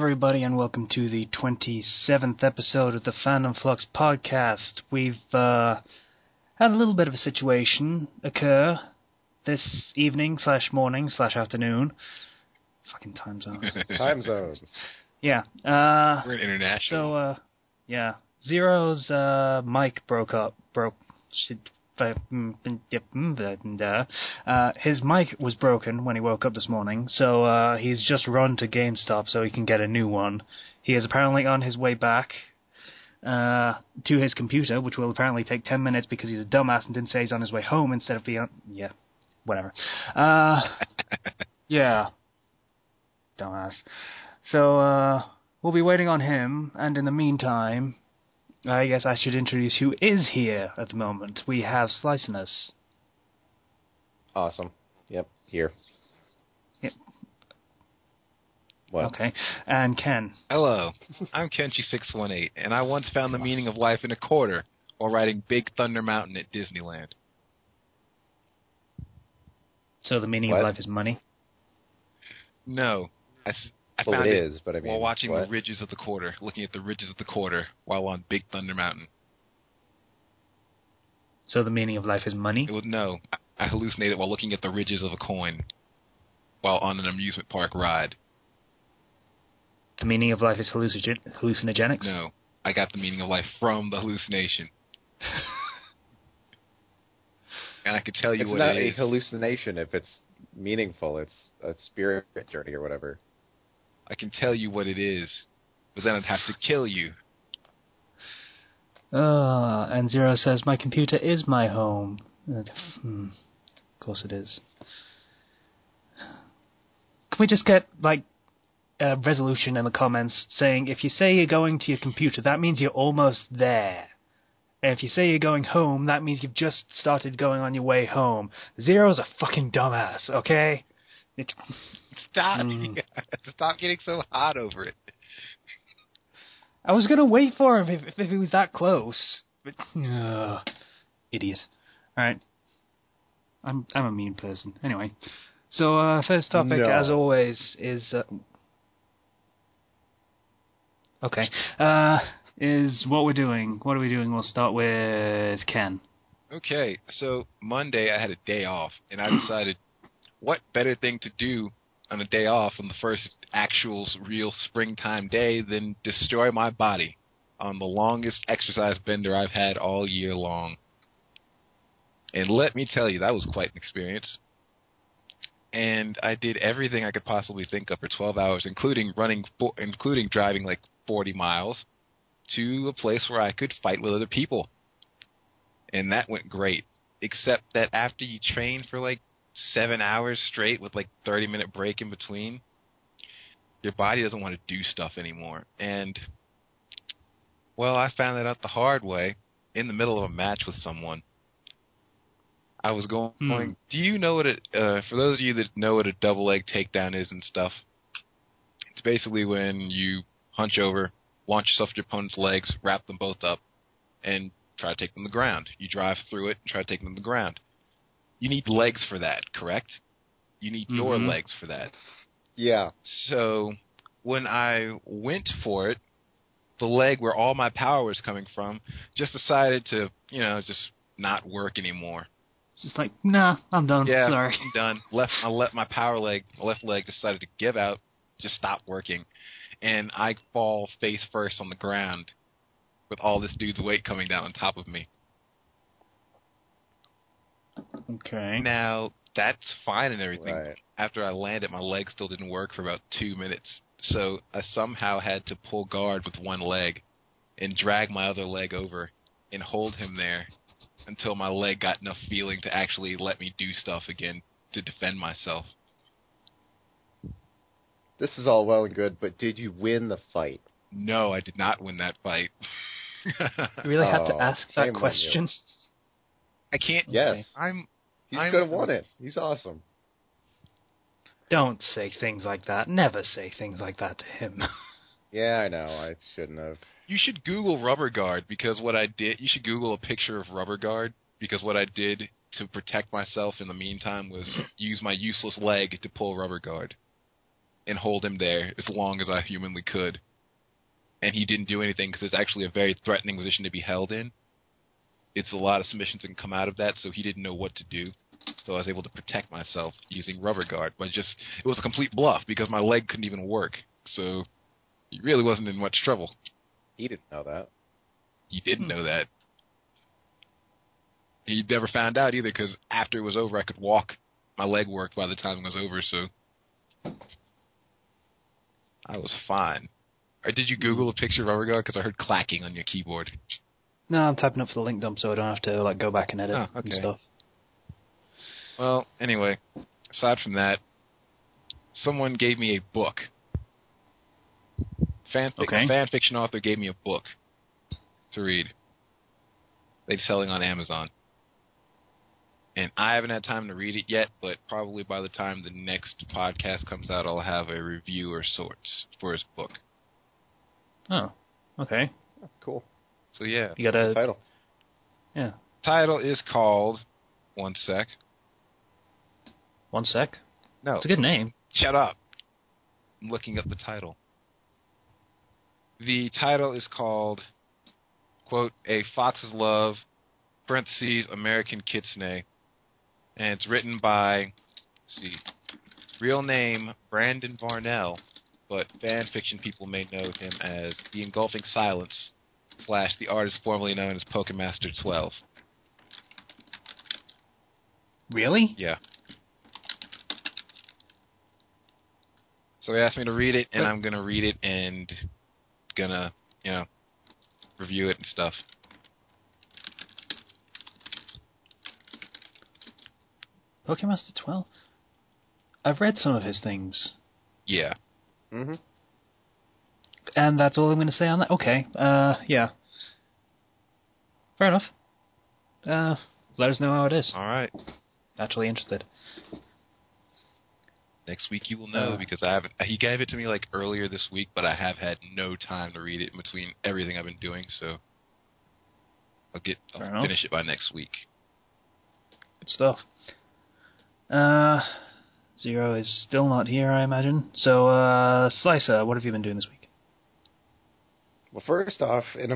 everybody, and welcome to the 27th episode of the Fandom Flux podcast. We've had a little bit of a situation occur this evening / morning / afternoon. Fucking time zones. Time zones. Yeah. We're international. So, yeah. Zero's mic broke. His mic was broken when he woke up this morning, so he's just run to GameStop so he can get a new one. He is apparently on his way back to his computer, which will apparently take 10 minutes because he's a dumbass and didn't say he's on his way home instead of being on... Yeah, whatever. Yeah. Dumbass. So, we'll be waiting on him, and in the meantime... I guess I should introduce who is here at the moment. We have Sliciness. Awesome. Yep, here. Yep. What? Okay. And Ken. Hello, I'm Kenchi618, and I once found the meaning of life in a quarter while riding Big Thunder Mountain at Disneyland. So the meaning of life is money? No. I Well, found it is, but I mean... while watching what? the ridges of the quarter, looking at the ridges of the quarter while on Big Thunder Mountain. So the meaning of life is money? No. I hallucinated while looking at the ridges of a coin while on an amusement park ride. The meaning of life is hallucinogenics? No. I got the meaning of life from the hallucination. And I could tell you what it is. It's not a hallucination if it's meaningful. It's a spirit journey or whatever. I can tell you what it is, but then I'd have to kill you. And Zero says, my computer is my home. Of course it is. Can we just get, like, a resolution in the comments saying, if you say you're going to your computer, that means you're almost there. And if you say you're going home, that means you've just started going on your way home. Zero's a fucking dumbass, okay? Stop. Stop getting so hot over it. I was going to wait for him if he was that close. But, idiot. Alright. I'm a mean person. Anyway. So, first topic, as always, is... okay. Is what we're doing. What are we doing? We'll start with Ken. Okay, so Monday I had a day off, and I decided what better thing to do on a day off on the first actual real springtime day than destroy my body on the longest exercise bender I've had all year long. And let me tell you, that was quite an experience. And I did everything I could possibly think of for 12 hours, including driving like 40 miles to a place where I could fight with other people. And that went great, except that after you train for like 7 hours straight with like 30-minute break in between, your body doesn't want to do stuff anymore. And, well, I found that out the hard way in the middle of a match with someone. I was going, do you know what for those of you that know what a double leg takedown is and stuff, it's basically when you hunch over, launch yourself at your opponent's legs, wrap them both up, and try to take them to the ground. You drive through it and try to take them to the ground. You need legs for that, correct? You need your legs for that. Yeah. So when I went for it, the leg where all my power was coming from just decided to, just not work anymore. Just like, nah, I'm done. Yeah, sorry. I'm done. My left leg decided to give out, just stop working. And I fall face first on the ground with all this dude's weight coming down on top of me. Okay. Now, that's fine and everything. Right. After I landed, my leg still didn't work for about 2 minutes. So I somehow had to pull guard with one leg and drag my other leg over and hold him there until my leg got enough feeling to actually let me do stuff again to defend myself. This is all well and good, but did you win the fight? No, I did not win that fight. You really have to ask that question? I can't. Yes. He could have won it. He's awesome. Don't say things like that. Never say things like that to him. Yeah, I know. I shouldn't have. You should Google rubber guard, because what I did... You should Google a picture of rubber guard, because what I did to protect myself in the meantime was use my useless leg to pull rubber guard. and hold him there as long as I humanly could. And he didn't do anything because it's actually a very threatening position to be held in. It's a lot of submissions that can come out of that, so he didn't know what to do. So I was able to protect myself using rubber guard. But it was a complete bluff because my leg couldn't even work. So he really wasn't in much trouble. He didn't know that. He didn't know that. He never found out either because after it was over, I could walk. My leg worked by the time it was over, so I was fine. Or did you Google a picture of rubber guard? Because I heard clacking on your keyboard. No, I'm typing up for the link dump so I don't have to go back and edit and stuff. Well, anyway, aside from that, someone gave me a book. A fan fiction author gave me a book to read. They're selling on Amazon. And I haven't had time to read it yet, but probably by the time the next podcast comes out, I'll have a review or sorts for his book. Oh, okay. Oh, cool. So yeah. You got a title? Yeah. Title is called... One sec. One sec? No. It's a good name. Shut up. I'm looking up the title. The title is called, quote, A Fox's Love, parentheses, American Kitsune. And it's written by, let's see, real name Brandon Varnell, but fan fiction people may know him as The Engulfing Silence / the artist formerly known as Pokemaster 12. Really? Yeah. So he asked me to read it, and I'm going to read it and gonna, review it and stuff. Pokemaster 12? I've read some of his things. Yeah. Mm-hmm. And that's all I'm going to say on that? Okay. Yeah. Fair enough. Let us know how it is. All right. Naturally interested. Next week you will know because I haven't. He gave it to me earlier this week, but I have had no time to read it in between everything I've been doing. So I'll finish it by next week. Good stuff. Zero is still not here, I imagine. So, Slicer, what have you been doing this week? Well, first off, in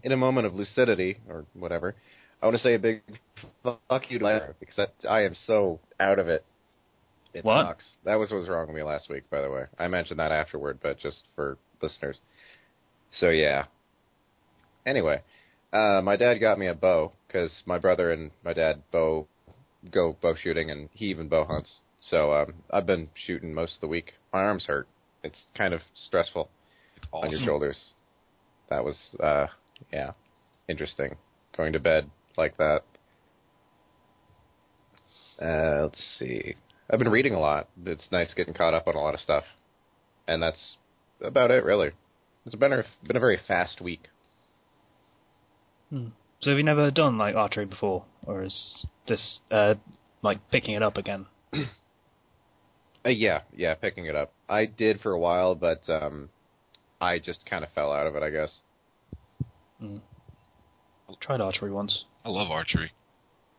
a moment of lucidity or whatever, I want to say a big fuck you to Larry because I am so out of it. It sucks. That was what was wrong with me last week, by the way. I mentioned that afterward, but just for listeners. So, yeah. Anyway, my dad got me a bow, because my brother and my dad go bow shooting, and he even bow hunts. So, I've been shooting most of the week. My arms hurt. It's kind of stressful on your shoulders. That was, interesting. Going to bed like that. Let's see. I've been reading a lot. It's nice getting caught up on a lot of stuff. And that's about it, really. It's been a very fast week. So have you never done, archery before? Or is this, picking it up again? Yeah, picking it up. I did for a while, but I just kind of fell out of it, I guess. I tried archery once. I love archery.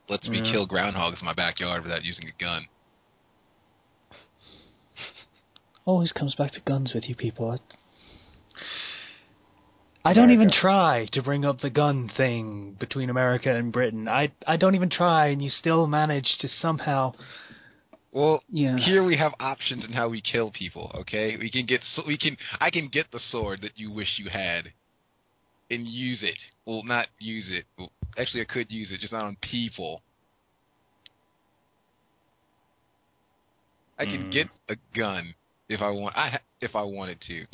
Lets me kill groundhogs in my backyard without using a gun. Always comes back to guns with you people. I don't even try to bring up the gun thing between America and Britain. I don't even try, and you still manage to somehow... Well, here we have options in how we kill people, okay? I can get the sword that you wish you had and use it. Well, not use it. Well, actually, I could use it, just not on people. I can get a gun if I wanted to.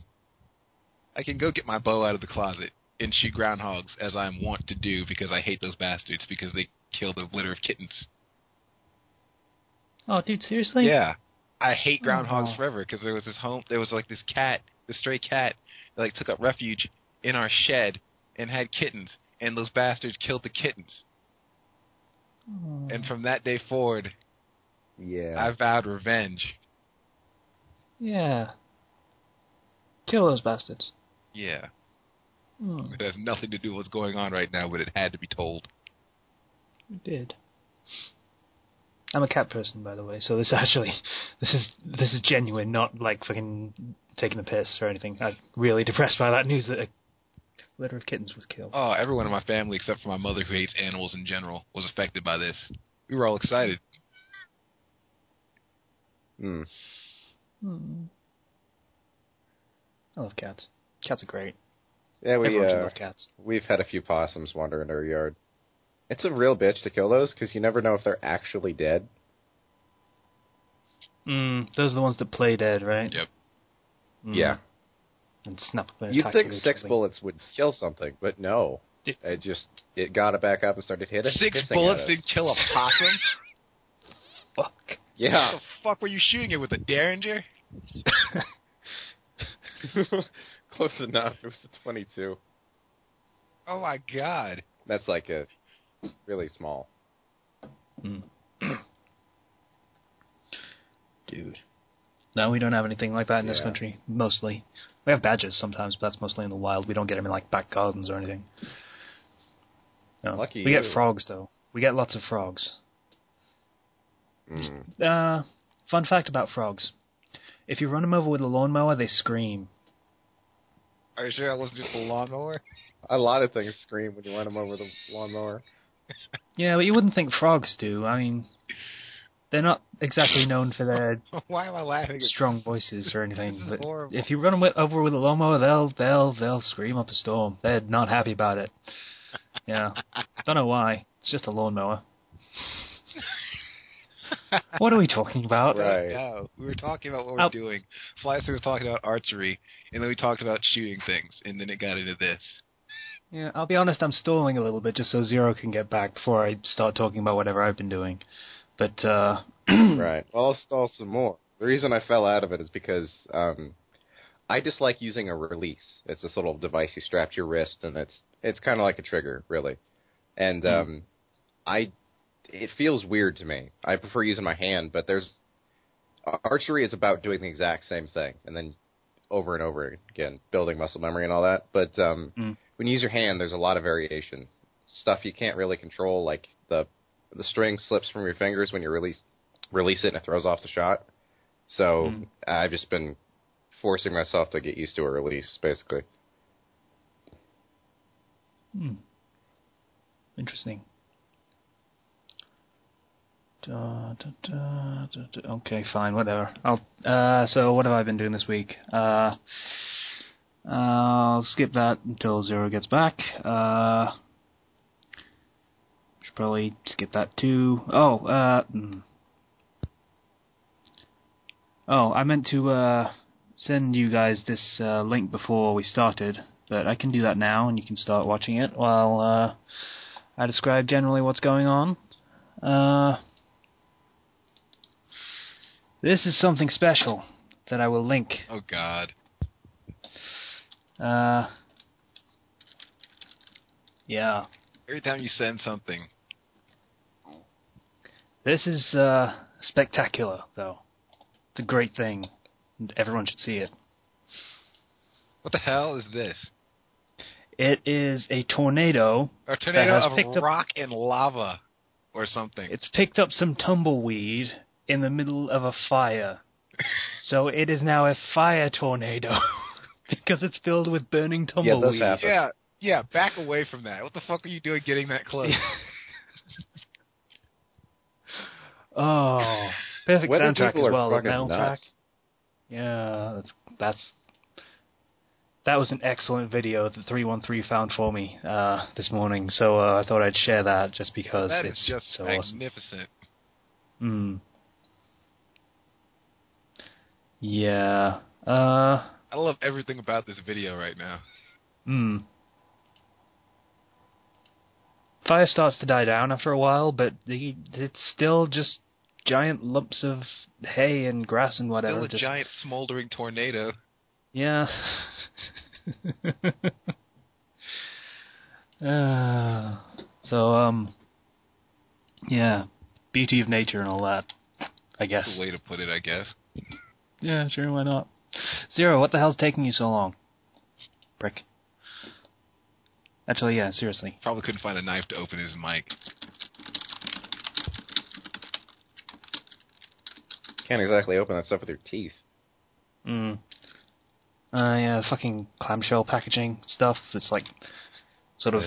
I can go get my bow out of the closet and shoot groundhogs as I want to do because I hate those bastards because they kill the litter of kittens. Oh, dude, seriously? Yeah. I hate groundhogs forever because there was this cat, this stray cat that took up refuge in our shed and had kittens, and those bastards killed the kittens. And from that day forward, I vowed revenge. Yeah. Kill those bastards. Yeah. It has nothing to do with what's going on right now, but it had to be told. It did. I'm a cat person, by the way, so this is genuine, not like fucking taking a piss or anything. I'm really depressed by that news that a litter of kittens was killed. Oh, everyone in my family, except for my mother, who hates animals in general, was affected by this. We were all excited. I love cats. Cats are great. Yeah, Everyone should love cats. we've had a few possums wander in our yard. It's a real bitch to kill those, because you never know if they're actually dead. Those are the ones that play dead, right? Yep. Yeah. And snap. You'd think 6 bullets would kill something, but no. It got it back up and started hitting. 6 bullets didn't kill a possum? Fuck. Yeah. What the fuck were you shooting it with, a Derringer? Close enough. It was a 22. Oh my god. That's like a really small. Dude. No, we don't have anything like that in this country, mostly. We have badgers sometimes, but that's mostly in the wild. We don't get them in, like, back gardens or anything. No. Lucky we you. get frogs, though. We get lots of frogs. Fun fact about frogs. If you run them over with a lawnmower, they scream. Are you sure that wasn't just a lawnmower? A lot of things scream when you run them over the lawnmower. Yeah, but you wouldn't think frogs do. I mean, they're not exactly known for their Why am I laughing? strong voices or anything. But horrible. if you run them over with a lawnmower, they'll scream up a storm. They're not happy about it. Yeah, don't know why. It's just a lawnmower. What are we talking about? Right. No, we were talking about what we're doing. Slicer was talking about archery, and then we talked about shooting things, and then it got into this. Yeah, I'll be honest, I'm stalling a little bit just so Zero can get back before I start talking about whatever I've been doing. But, Right. Well, I'll stall some more. The reason I fell out of it is because I dislike using a release. It's this little device you strap to your wrist, and it's kind of like a trigger, really. And it feels weird to me. I prefer using my hand, but archery is about doing the exact same thing, and then over and over again, building muscle memory and all that. But when you use your hand, there's a lot of variation. Stuff you can't really control, like the string slips from your fingers when you release it and it throws off the shot. So I've just been forcing myself to get used to a release, basically. Interesting. Okay, fine, whatever. So what have I been doing this week? I'll skip that until Zero gets back. Should probably skip that too. I meant to send you guys this link before we started, but I can do that now, and you can start watching it while I describe generally what's going on. This is something special that I will link. Oh, God. Yeah. Every time you send something. This is spectacular, though. It's a great thing, and everyone should see it. What the hell is this? It is a tornado. A tornado of rock and lava or something. It's picked up some tumbleweed in the middle of a fire. So it is now a fire tornado because it's filled with burning tumbleweed. Yeah, those happen. Yeah, back away from that. What the fuck are you doing getting that close? Oh, perfect Weather soundtrack people as are well. The fucking metal nuts. track. Yeah, that was an excellent video that 313 found for me this morning. So I thought I'd share that just because that it's is just so magnificent. awesome. Yeah. I love everything about this video right now. Fire starts to die down after a while, but it's still just giant lumps of hay and grass and whatever. Still a giant smoldering tornado. Yeah. Yeah. Beauty of nature and all that, I guess. That's a way to put it, I guess. Yeah, sure, why not? Zero, what the hell's taking you so long? Brick. Actually, yeah, seriously. Probably couldn't find a knife to open his mic. can't exactly open that stuff with your teeth. Yeah, fucking clamshell packaging stuff. It's like sort of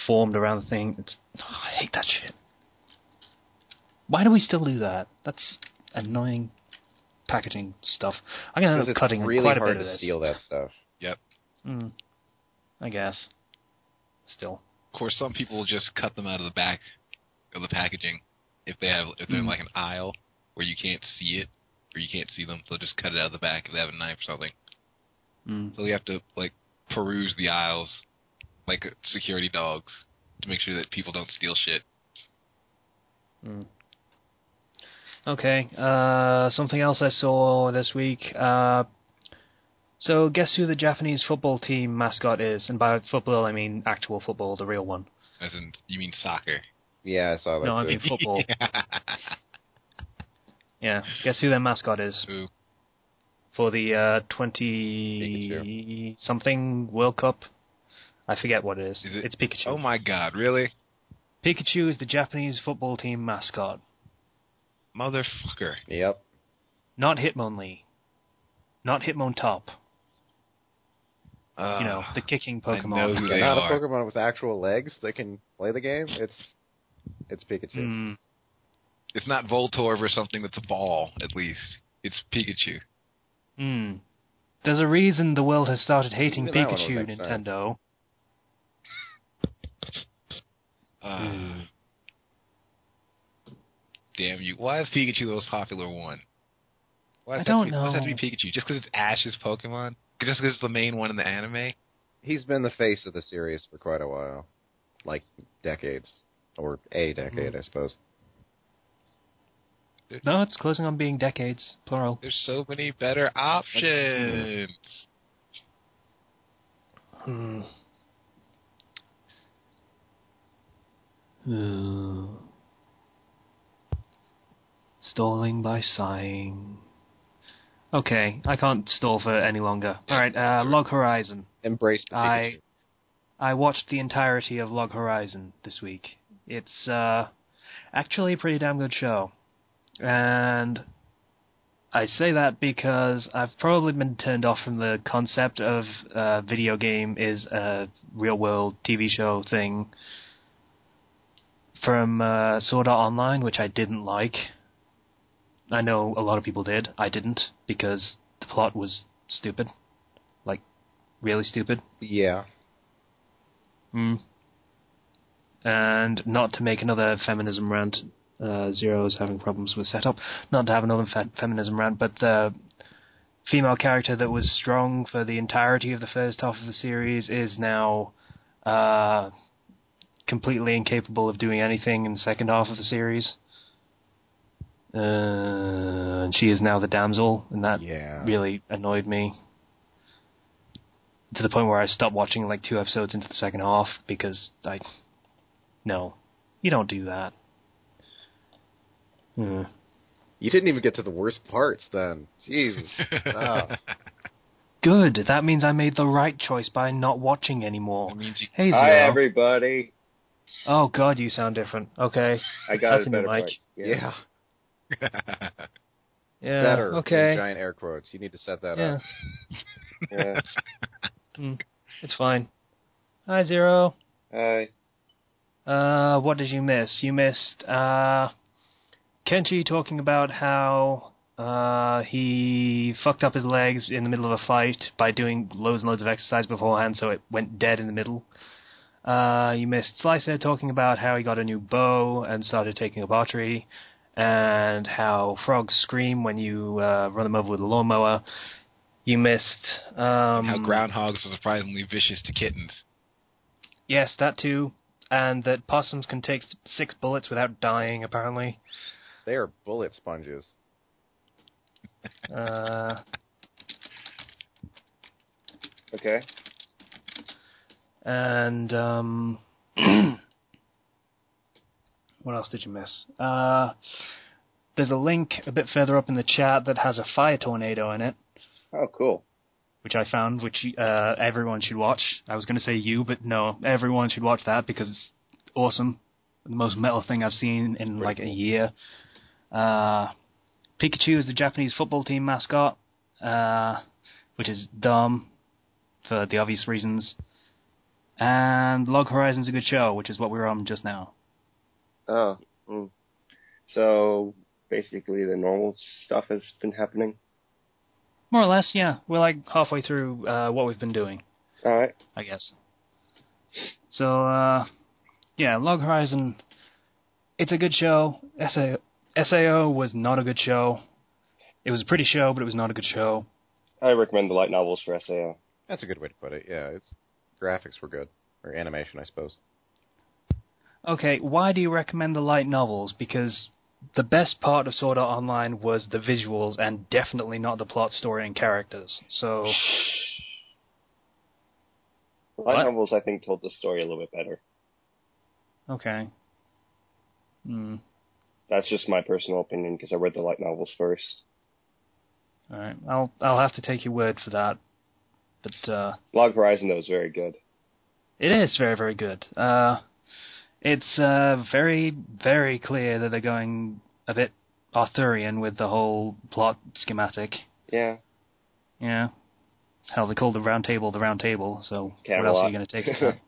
formed around the thing. I hate that shit. Why do we still do that? That's annoying packaging stuff. I'm gonna end up cutting really quite a bit of hard this. to steal that stuff. Yep. I guess. Still. Of course, some people will just cut them out of the back of the packaging if they're in like an aisle where you can't see it or you can't see them. They'll just cut it out of the back if they have a knife or something. So you have to like peruse the aisles like security dogs to make sure that people don't steal shit. Okay. Something else I saw this week. So guess who the Japanese football team mascot is? And by football, I mean actual football, the real one. As in, you mean soccer? Yeah, I saw that. No, I mean football. Yeah. Guess who their mascot is? Who? For the 20-something World Cup. I forget what it is. It's Pikachu. Oh my god, really? Pikachu is the Japanese football team mascot. Motherfucker. Yep. Not Hitmonlee. Not Hitmontop. The kicking Pokemon. I know who they Not are. a Pokemon with actual legs that can play the game. It's Pikachu. It's not Voltorb or something that's a ball, at least. It's Pikachu. There's a reason the world has started hating Even that one Pikachu, would make Nintendo. Damn you. Why is Pikachu the most popular one? I don't know. Why does it have to be Pikachu? Just because it's Ash's Pokemon? Just because it's the main one in the anime? He's been the face of the series for quite a while. Like decades. Or a decade, I suppose. No, it's closing on being decades, plural. There's so many better options. Stalling by sighing. Okay, I can't stall for any longer. Alright, Log Horizon. Embrace Pikachu. I watched the entirety of Log Horizon this week. It's actually a pretty damn good show. And I say that because I've probably been turned off from the concept of video game is a real-world TV show thing from Sword Art Online, which I didn't like. I know a lot of people did. I didn't, because the plot was stupid. Like, really stupid. Yeah. And not to make another feminism rant, Zero's having problems with setup, not to have another feminism rant, but the female character that was strong for the entirety of the first half of the series is now completely incapable of doing anything in the second half of the series. And she is now the damsel, and that really annoyed me. To the point where I stopped watching like 2 episodes into the second half, because no, you don't do that. You didn't even get to the worst parts then. Jesus. Wow. Good, that means I made the right choice by not watching anymore. Hey, Zero. Hi, everybody. Oh god, you sound different. Okay. I got That's a better mic. mic. Yeah. Yeah, Better. okay. Giant air quotes. You need to set that Yeah. up. Yeah. It's fine. Hi, Zero. Hi. What did you miss? You missed, Kenchi talking about how, he fucked up his legs in the middle of a fight by doing loads and loads of exercise beforehand, so it went dead in the middle. You missed Slicer talking about how he got a new bow and started taking up archery, and how frogs scream when you run them over with a lawnmower. You missed... how groundhogs are surprisingly vicious to kittens. Yes, that too. And that possums can take 6 bullets without dying, apparently. They are bullet sponges. Okay. And, what else did you miss? There's a link a bit further up in the chat that has a fire tornado in it. Oh, cool. Which I found, which everyone should watch. I was going to say you, but no, everyone should watch that because it's awesome. The most metal thing I've seen in like a year. Pikachu is the Japanese football team mascot, which is dumb for the obvious reasons. And Log Horizon's a good show, which is what we were on just now. Oh. So, basically the normal stuff has been happening? More or less, yeah. We're like halfway through what we've been doing. Alright. I guess. So, yeah, Log Horizon, it's a good show. SAO was not a good show. It was a pretty show, but it was not a good show. I recommend the light novels for SAO. That's a good way to put it. Yeah, graphics were good, or animation, I suppose. Okay, why do you recommend the light novels? Because the best part of Sword Art Online was the visuals, and definitely not the plot, story, and characters. So, The light What? novels, I think, told the story a little bit better. okay. That's just my personal opinion, because I read the light novels first. All right, I'll have to take your word for that. But Log Horizon, though, is very good. it is very, very good. It's very, very clear that they're going a bit Arthurian with the whole plot schematic. Yeah. Yeah. Hell, they called the round table, so Camelot. What else are you going to take from that?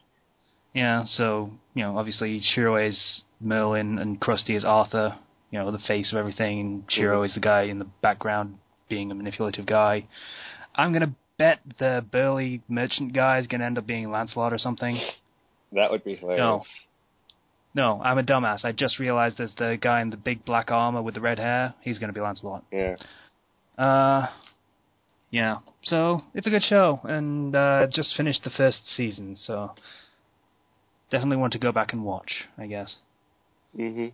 Yeah, so, obviously Shiroe's Merlin and Krusty is Arthur, the face of everything, and Shiro is the guy in the background being a manipulative guy. I'm going to bet the burly merchant guy is going to end up being Lancelot or something. That would be hilarious. No, I'm a dumbass. I just realized there's the guy in the big black armor with the red hair. He's going to be Lancelot. Yeah. Yeah. So, it's a good show, and just finished the first season, so definitely want to go back and watch, I guess. Slicey,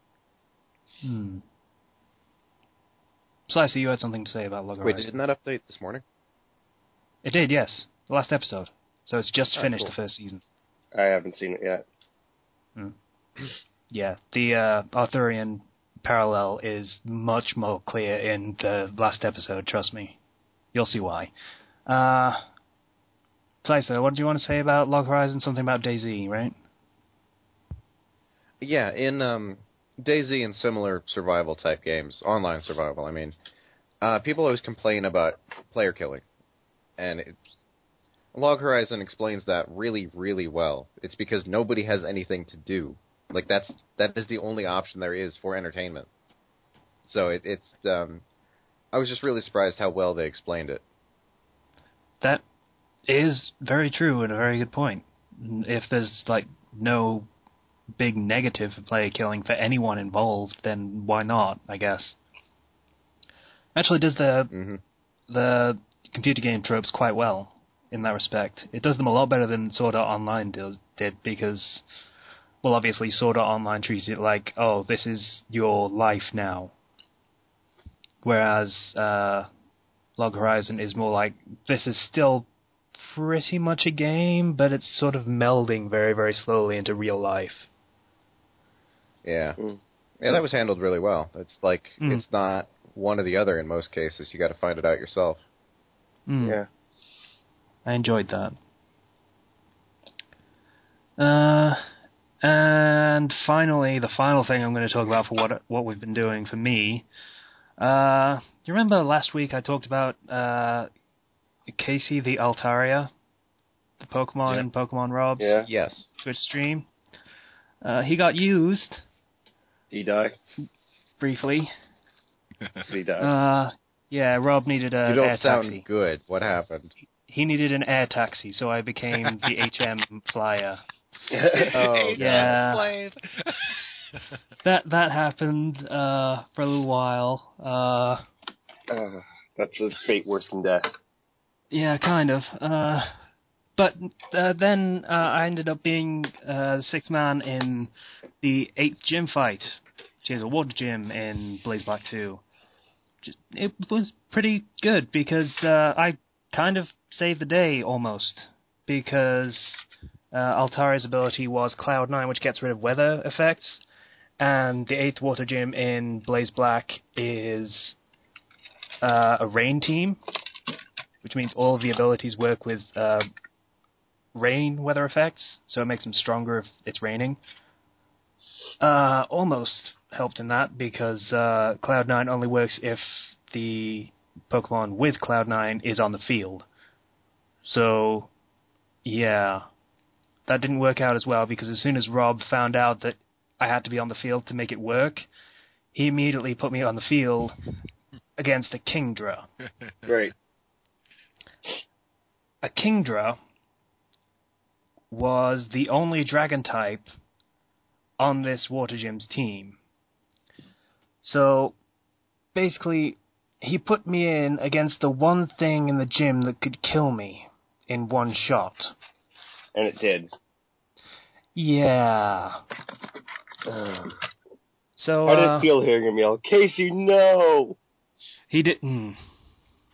you had something to say about Log Horizon. Wait, didn't that update this morning? It did, yes. The last episode. So it's just finished cool. the first season. I haven't seen it yet. Yeah, the Arthurian parallel is much more clear in the last episode, trust me. You'll see why. Slicer, what do you want to say about Log Horizon? Something about DayZ, right? Yeah, in DayZ and similar survival-type games, online survival, I mean, people always complain about player killing. And Log Horizon explains that really, really well. It's because nobody has anything to do. Like, that is the only option there is for entertainment. So I was just really surprised how well they explained it. That is very true and a very good point. If there's, no big negative for player killing for anyone involved, then why not, I guess. Actually does the computer game tropes quite well in that respect. It does them a lot better than Sword Art Online did because, well, obviously Sword Art Online treats it like, oh, this is your life now. Whereas Log Horizon is more like, this is still pretty much a game, but it's sort of melding very, very slowly into real life. Yeah. Yeah, that was handled really well. It's like, it's not one or the other in most cases. You got to find it out yourself. Yeah. I enjoyed that. And finally, the final thing I'm going to talk about for what we've been doing for me. Do you remember last week I talked about Casey the Altaria, the Pokemon in Pokemon Rob's Yes. Twitch stream? He got used. Did he die? Briefly. Did he die? Yeah, Rob needed an You don't air sound taxi. good. What happened? He needed an air taxi, so I became the HM flyer. Oh, yeah. Slave. That happened for a little while. That's a fate worse than death. Yeah, kind of. But then I ended up being the sixth man in the 8th gym fight, which is a water gym in Blaze Black 2. It was pretty good because I kind of saved the day almost, because Altaria's ability was Cloud 9, which gets rid of weather effects, and the 8th water gym in Blaze Black is a rain team, which means all of the abilities work with rain weather effects, so it makes them stronger if it's raining. Almost helped in that, because Cloud9 only works if the Pokemon with Cloud9 is on the field. So, yeah, that didn't work out as well, because as soon as Rob found out that I had to be on the field to make it work, he immediately put me on the field against a Kingdra. Great. A Kingdra was the only Dragon type on this Water Gym's team. So, basically, he put me in against the one thing in the gym that could kill me in one shot. And it did. Yeah. So, I didn't feel hearing him yell, Casey, no! He didn't.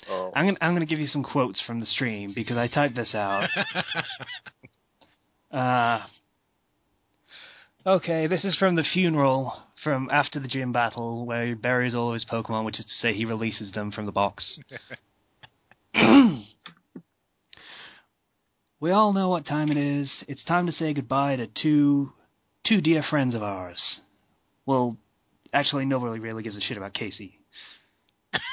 Oh. I'm gonna give you some quotes from the stream, because I typed this out. Okay, this is from the funeral from after the gym battle, where he buries all of his Pokemon, which is to say he releases them from the box. We all know what time it is. It's time to say goodbye to two dear friends of ours. Well, actually, nobody really gives a shit about Casey.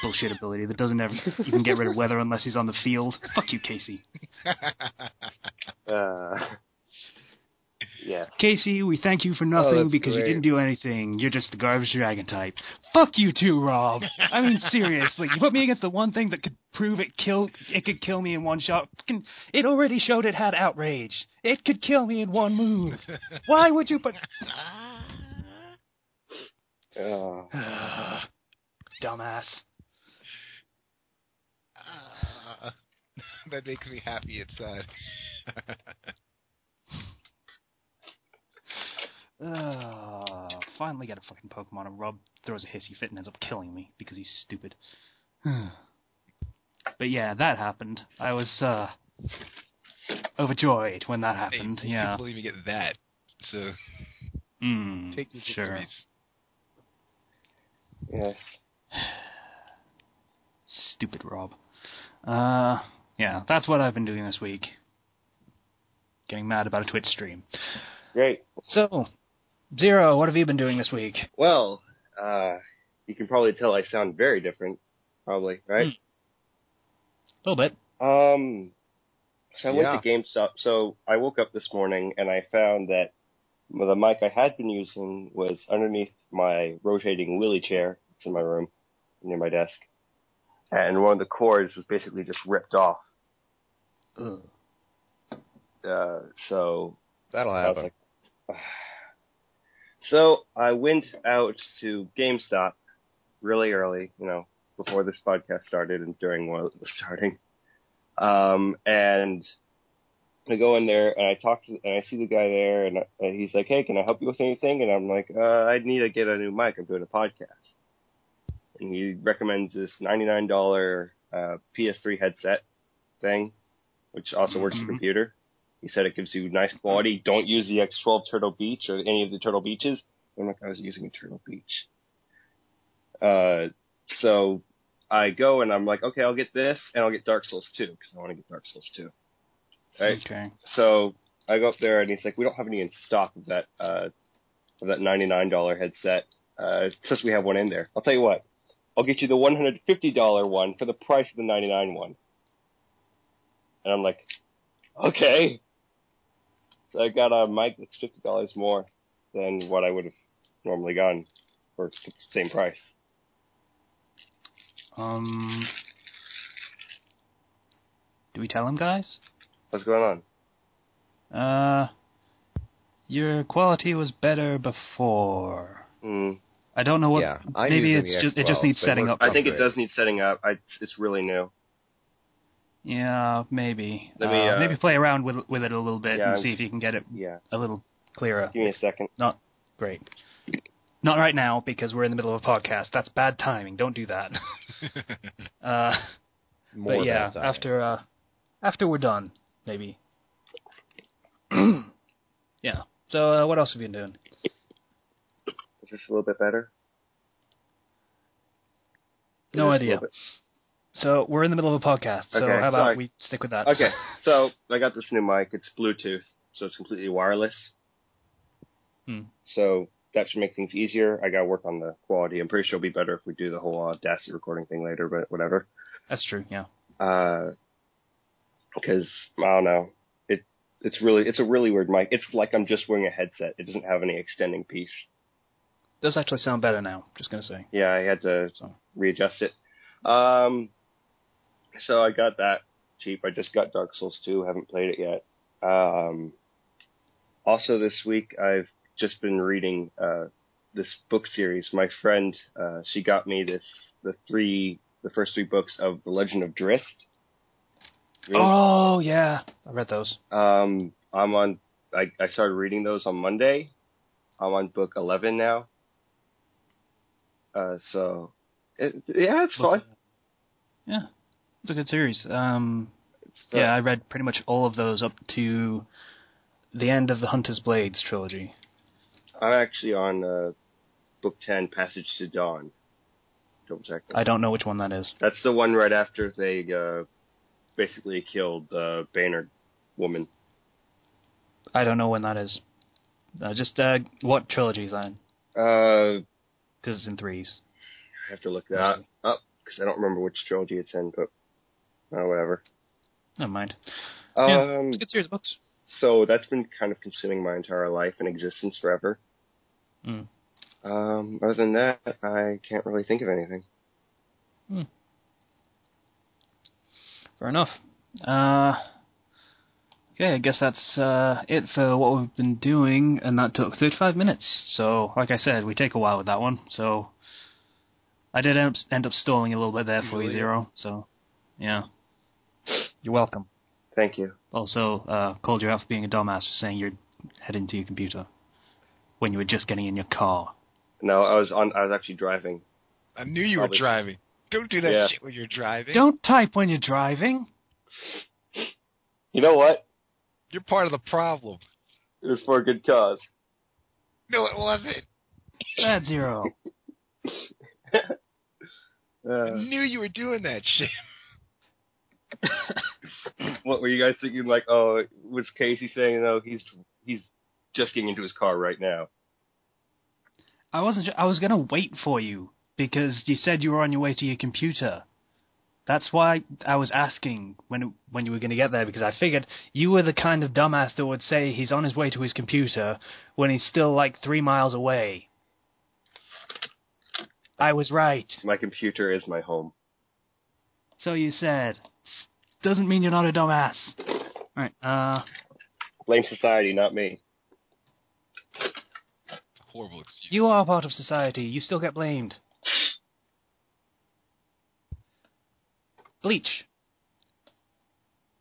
Bullshit ability that doesn't ever even get rid of weather unless he's on the field. Fuck you, Casey. Yeah. Casey, we thank you for nothing because you didn't do anything. You're just the garbage dragon type. Fuck you too, Rob. I mean, seriously, you put me against the one thing that could prove it could kill me in one shot. It already showed it had outrage. It could kill me in one move. Why would you put... Dumbass. That makes me happy inside. Finally get a fucking Pokemon, and Rob throws a hissy fit and ends up killing me because he's stupid. But yeah, that happened. I was overjoyed when that happened. Hey, yeah. I can't believe you get that. So take your sure. victories. Yes. Stupid Rob. Yeah, that's what I've been doing this week. Getting mad about a Twitch stream. Great. So, Zero, what have you been doing this week? Well, you can probably tell I sound very different, probably, right? A little bit. So I went to GameStop. So I woke up this morning and I found that the mic I had been using was underneath my rotating wheelie chair. It's in my room, near my desk. And one of the cords was basically just ripped off. Ugh. So That'll I was happen. like, so I went out to GameStop really early, before this podcast started and during while it was starting. And I go in there and I see the guy there and he's like, hey, can I help you with anything? And I'm like, I need to get a new mic. I'm doing a podcast. And he recommends this $99 PS3 headset thing, which also works your computer. He said it gives you nice quality. Don't use the X12 Turtle Beach or any of the Turtle Beaches. I'm like, I was using a Turtle Beach. So I go and I'm like, okay, I'll get this and I'll get Dark Souls 2 because I want to get Dark Souls 2. Right? Okay. So I go up there and he's like, we don't have any in stock of that $99 headset. It says we have one in there. I'll tell you what. I'll get you the $150 one for the price of the $99 one. And I'm like, okay. So I got a mic that's $50 more than what I would have normally gotten for the same price. Do we tell him, guys? What's going on? Your quality was better before. I don't know what. Yeah, maybe it just needs setting up. I think it does need setting up. It's really new. Yeah, maybe. Let me, maybe play around with it a little bit and see if you can get it a little clearer. Give me a second. Not great. Not right now because we're in the middle of a podcast. That's bad timing. Don't do that. But yeah, after we're done, maybe. Yeah. So what else have you been doing? Is this a little bit better? No idea. So we're in the middle of a podcast. So how about we stick with that? Okay. So I got this new mic. It's Bluetooth, so it's completely wireless. So that should make things easier. I got to work on the quality. I'm pretty sure it'll be better if we do the whole Audacity recording thing later, but whatever. That's true, yeah. Because, I don't know. It's a really weird mic. It's like I'm just wearing a headset. It doesn't have any extending piece. It does actually sound better now, just going to say. Yeah, I had to readjust it. So I got that cheap. I just got Dark Souls 2. Haven't played it yet. Also this week, I've just been reading this book series. My friend, she got me the first three books of The Legend of Drizzt. Really? Oh, yeah. I read those. I started reading those on Monday. I'm on book 11 now. It's fun. Yeah, it's a good series. I read pretty much all of those up to the end of the Hunter's Blades trilogy. I'm actually on book 10, Passage to Dawn. Double check that. I don't know which one that is. That's the one right after they basically killed the Banner woman. I don't know when that is. What trilogy is that in? Because it's in threes. I have to look that up because I don't remember which trilogy it's in, but whatever. Never mind. It's a good series of books. So that's been kind of consuming my entire life and existence forever. Other than that, I can't really think of anything. Fair enough. Okay, I guess that's it for what we've been doing, and that took 35 minutes. So, like I said, we take a while with that one. So, I did end up stalling a little bit there for you, Zero. So, yeah. You're welcome. Thank you. Also, called you out for being a dumbass for saying you're heading to your computer when you were just getting in your car. No, I was actually driving. I knew you were driving. Don't do that shit when you're driving. Don't type when you're driving. You know what? You're part of the problem. It was for a good cause. No, it wasn't. Bad Zero. I knew you were doing that shit. What were you guys thinking? Like, oh, was Casey saying, no, he's just getting into his car right now? I wasn't. I was gonna wait for you because you said you were on your way to your computer. That's why I was asking when you were going to get there, because I figured you were the kind of dumbass that would say he's on his way to his computer when he's still like 3 miles away. I was right. My computer is my home. So you said. Doesn't mean you're not a dumbass. Alright, Blame society, not me. Horrible excuse. You are part of society. You still get blamed. Bleach.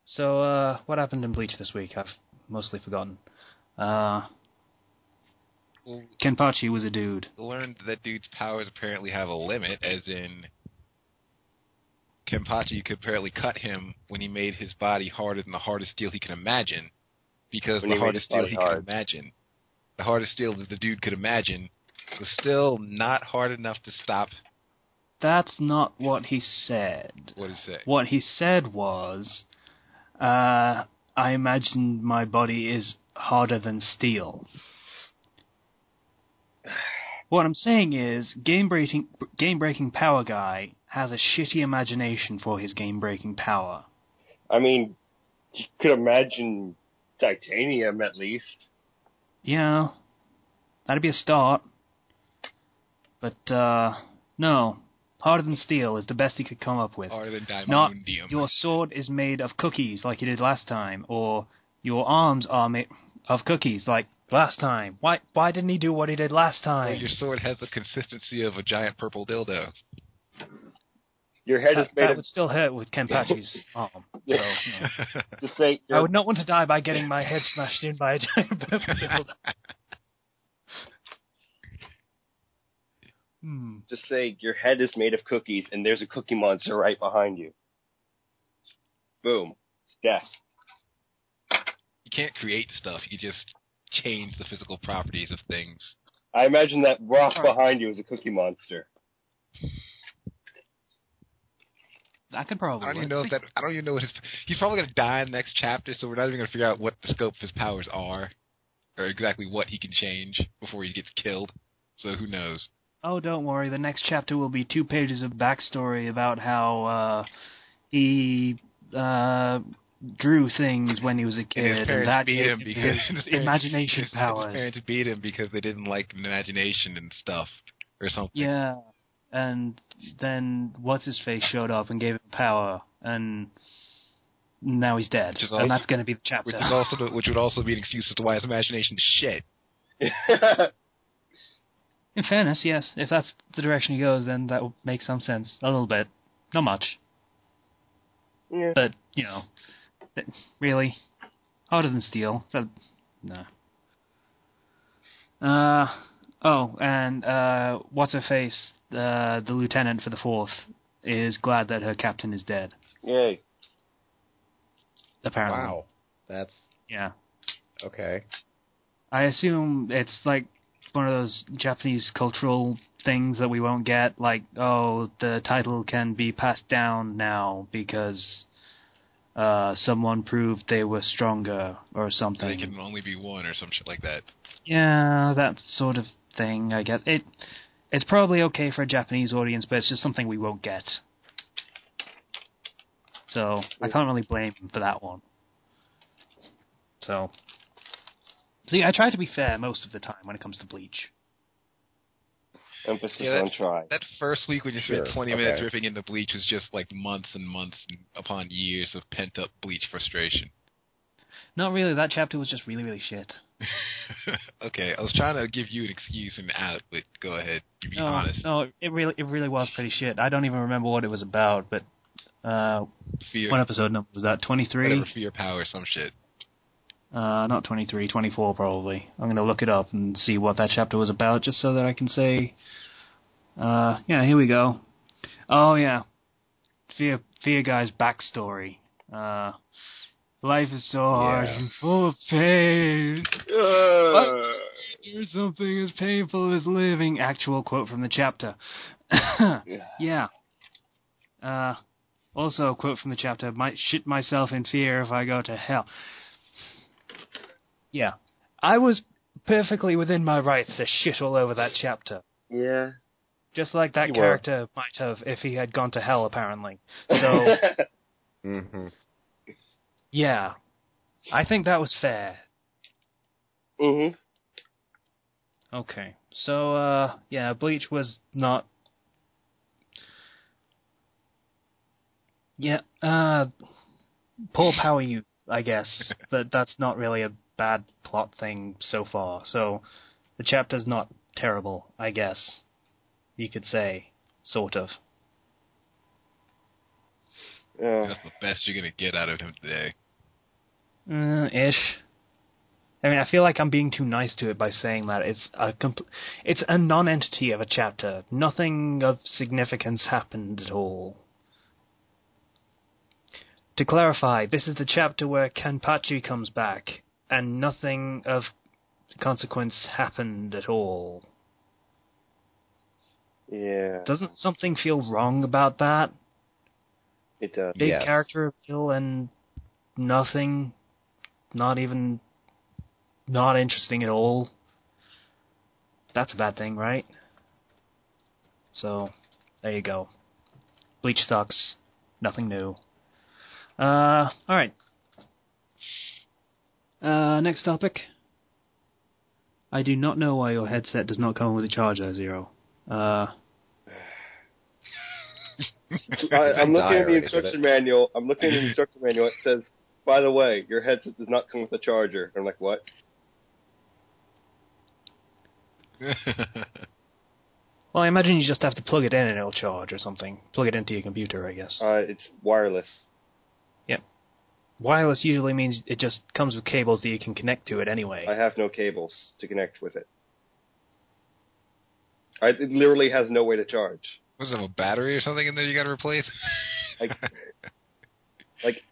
So, what happened in Bleach this week? I've mostly forgotten. Kenpachi was a dude. Learned that dude's powers apparently have a limit, as in Kenpachi could apparently cut him when he made his body harder than the hardest steel he can imagine, because the hardest steel he could imagine, the hardest steel that the dude could imagine, was still not hard enough to stop. That's not what he said. What did he say? What he said was, I imagine my body is harder than steel. What I'm saying is, game-breaking power guy has a shitty imagination for his game-breaking power. I mean, you could imagine titanium at least. Yeah, that'd be a start. But, no. Harder than steel is the best he could come up with. Harder than diamondium. Not, your sword is made of cookies like you did last time, or your arms are made of cookies like last time. Why didn't he do what he did last time? Well, your sword has the consistency of a giant purple dildo. Your head is made that of... would still hurt with Kenpachi's arm. So, you know. Just say, I would not want to die by getting my head smashed in by a giant purple dildo. Just say your head is made of cookies and there's a cookie monster right behind you. Boom. Death. You can't create stuff. You can just change the physical properties of things. I imagine that rock behind you is a cookie monster. I could probably. I don't even know what his... He's probably going to die in the next chapter, so we're not even going to figure out what the scope of his powers are, or exactly what he can change before he gets killed. so who knows? Oh, don't worry. The next chapter will be 2 pages of backstory about how he drew things when he was a kid, And his parents that beat gave him because his imagination powers. His parents beat him because they didn't like imagination and stuff or something. Yeah, and then what's-his-face showed up and gave him power, and now he's dead. And that's going to be the chapter. Which would also be an excuse as to why his imagination is shit. In fairness, yes. If that's the direction he goes, then that would make some sense. A little bit. Not much. Yeah. But, really? Harder than steel. So, no. What's-her-face, the lieutenant for the 4th, is glad that her captain is dead. Yay. Apparently. Wow. That's... Yeah. Okay. I assume it's like one of those Japanese cultural things that we won't get, like, the title can be passed down now because someone proved they were stronger or something. They can only be one or some shit like that. Yeah, that sort of thing, I guess. It's probably okay for a Japanese audience, but it's just something we won't get. So, I can't really blame him for that one. So... See, I try to be fair most of the time when it comes to Bleach. Emphasis on try. That first week when you spent 20 minutes ripping into Bleach was just like months and months upon years of pent-up Bleach frustration. Not really. That chapter was just really, really shit. Okay, I was trying to give you an excuse and out, but go ahead. Be honest. No, it really was pretty shit. I don't even remember what it was about, but what episode number was that? 23? Whatever, Fear, Power, some shit. Not 23, 24 probably. I'm going to look it up and see what that chapter was about, just so that I can say... here we go. Oh, yeah. Fear Guy's backstory. Life is so hard and full of pain. There's something as painful as living. Actual quote from the chapter. Yeah. Also a quote from the chapter. Might shit myself in fear if I go to hell. Yeah. I was perfectly within my rights to shit all over that chapter. Yeah. Just like that character might have if he had gone to hell, apparently. So... Mm-hmm. Yeah. I think that was fair. Mm-hmm. Okay. So, Bleach was not... Yeah, poor power use, I guess. But that's not really a bad plot thing so far. So, the chapter's not terrible, I guess. You could say. Sort of. That's the best you're going to get out of him today. Ish. I mean, I feel like I'm being too nice to it by saying that it's a non-entity of a chapter. Nothing of significance happened at all. To clarify, this is the chapter where Kenpachi comes back, and nothing of consequence happened at all. Yeah. Doesn't something feel wrong about that? It does. Big character reveal and nothing, not interesting at all. That's a bad thing, right? So, there you go. Bleach sucks. Nothing new. Alright. Next topic. I do not know why your headset does not come with a charger, Zero. I'm looking at the instruction manual. It says, by the way, your headset does not come with a charger. I'm like, what? Well, I imagine you just have to plug it in and it'll charge or something. Plug it into your computer, I guess. It's wireless. Yep. Wireless usually means it just comes with cables that you can connect to it anyway. I have no cables to connect with it. It literally has no way to charge. Was it a battery or something in there you got to replace? It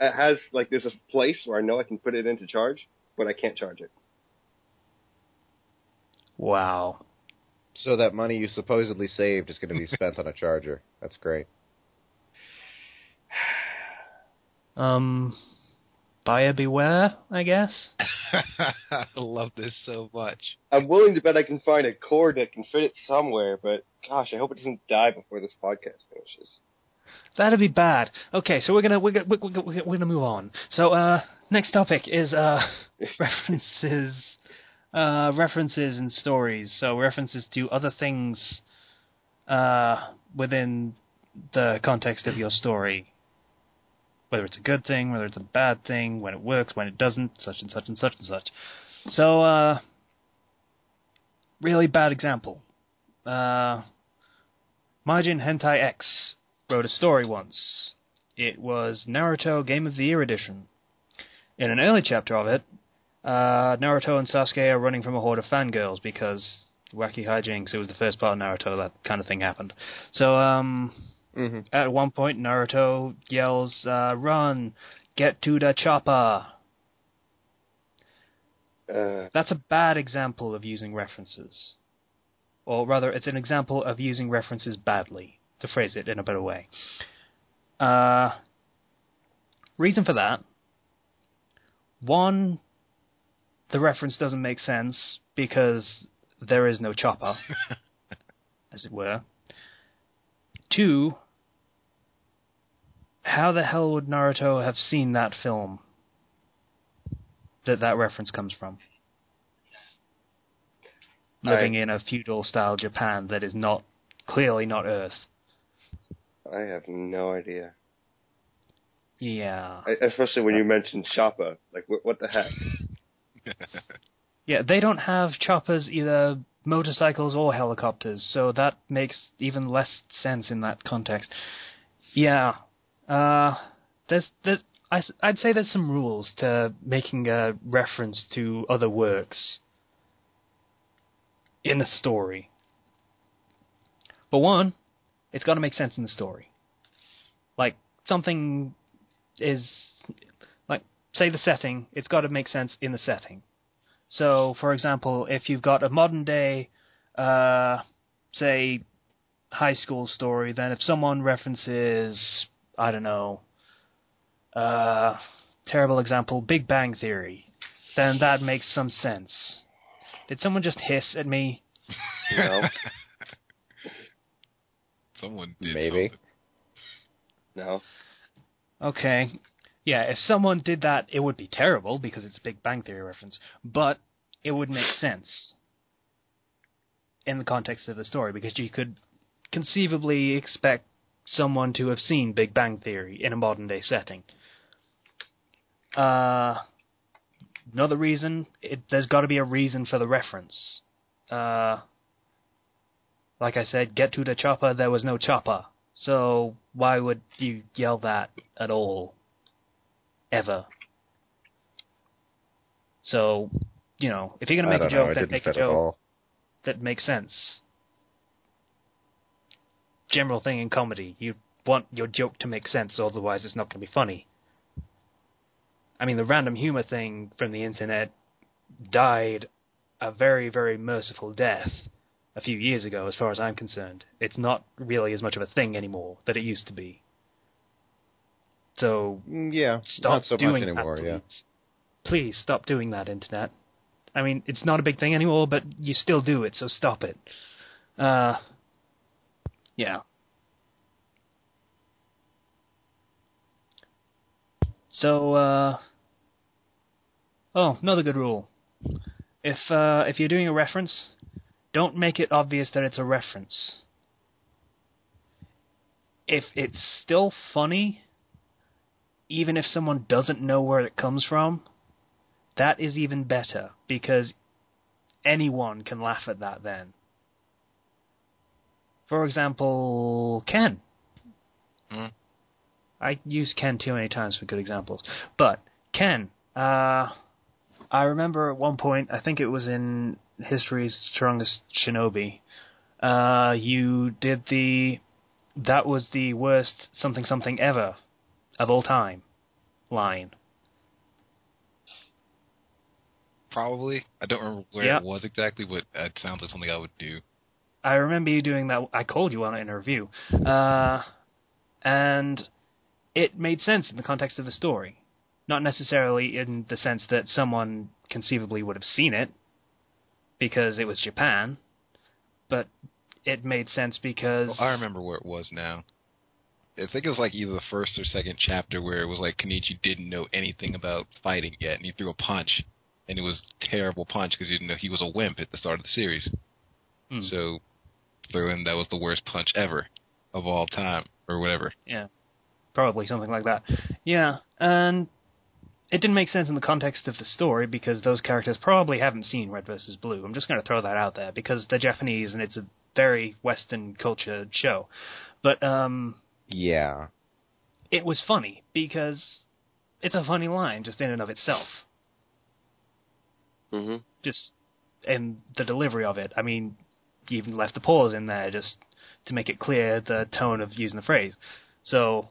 has, there's a place where I know I can put it in to charge, but I can't charge it. Wow. So that money you supposedly saved is going to be spent on a charger. That's great. buyer beware, I guess. I love this so much. I'm willing to bet I can find a cord that can fit it somewhere, but gosh, I hope it doesn't die before this podcast finishes. That'd be bad. Okay, so we're gonna move on. So next topic is references and stories. So references to other things within the context of your story. Whether it's a good thing, whether it's a bad thing, when it works, when it doesn't, such and such and such and such. So, really bad example. Majin Hentai X wrote a story once. It was Naruto Game of the Year edition. In an early chapter of it, Naruto and Sasuke are running from a horde of fangirls because wacky hijinks, it was the first part of Naruto, that kind of thing happened. So, At one point, Naruto yells, "Run! Get to the chopper!" That's a bad example of using references. Or rather, it's an example of using references badly, to phrase it in a better way. Reason for that: one, the reference doesn't make sense because there is no chopper, as it were. Two, how the hell would Naruto have seen that film that reference comes from? Living in a feudal-style Japan that is clearly not Earth. I have no idea. Yeah. Especially when you mentioned chopper. Like, what the heck? Yeah, they don't have choppers, either motorcycles or helicopters, so that makes even less sense in that context. Yeah. I'd say there's some rules to making a reference to other works in a story. For one, it's got to make sense in the story. Like, something is... Like, say the setting, it's got to make sense in the setting. So, for example, if you've got a modern-day, say, high school story, then if someone references, I don't know, terrible example, Big Bang Theory, then that makes some sense. Did someone just hiss at me? No. Someone did. Maybe. Something. No. Okay. Yeah, if someone did that, it would be terrible, because it's a Big Bang Theory reference, but it would make sense in the context of the story, because you could conceivably expect someone to have seen Big Bang Theory in a modern-day setting. Another reason, there's got to be a reason for the reference. Like I said, get to the chopper, there was no chopper. So why would you yell that at all? Ever. So, you know, if you're going to make a joke, then make a joke that makes sense. General thing in comedy. You want your joke to make sense, otherwise it's not going to be funny. I mean, the random humor thing from the internet died a very, very merciful death a few years ago, as far as I'm concerned. It's not really as much of a thing anymore that it used to be. So, yeah, stop not so doing much anymore, that, yeah. Please, stop doing that, internet. I mean, it's not a big thing anymore, but you still do it, so stop it. Yeah. So, another good rule. If you're doing a reference, don't make it obvious that it's a reference. If it's still funny, even if someone doesn't know where it comes from, that is even better, because anyone can laugh at that then. For example, Ken. I use Ken too many times for good examples. But, Ken, I remember at one point, I think it was in History's Strongest Shinobi, you did that was the worst something something ever of all time line. Probably. I don't remember where it was exactly, but it sounds like something I would do. I remember you doing that. I called you on it in a review. And it made sense in the context of the story. Not necessarily in the sense that someone conceivably would have seen it, because it was Japan, but it made sense because... I remember where it was now. I think it was like either the first or second chapter where it was like Kenchi didn't know anything about fighting yet, and he threw a punch, and it was a terrible punch because he didn't know he was a wimp at the start of the series. So, for him, that was the worst punch ever of all time, or whatever. Yeah, probably something like that. Yeah, and it didn't make sense in the context of the story because those characters probably haven't seen Red vs. Blue. I'm just going to throw that out there because they're Japanese and it's a very Western culture show. But, yeah. It was funny because it's a funny line just in and of itself. Mm-hmm. Just in the delivery of it. I mean, you even left the pause in there just to make it clear the tone of using the phrase. So,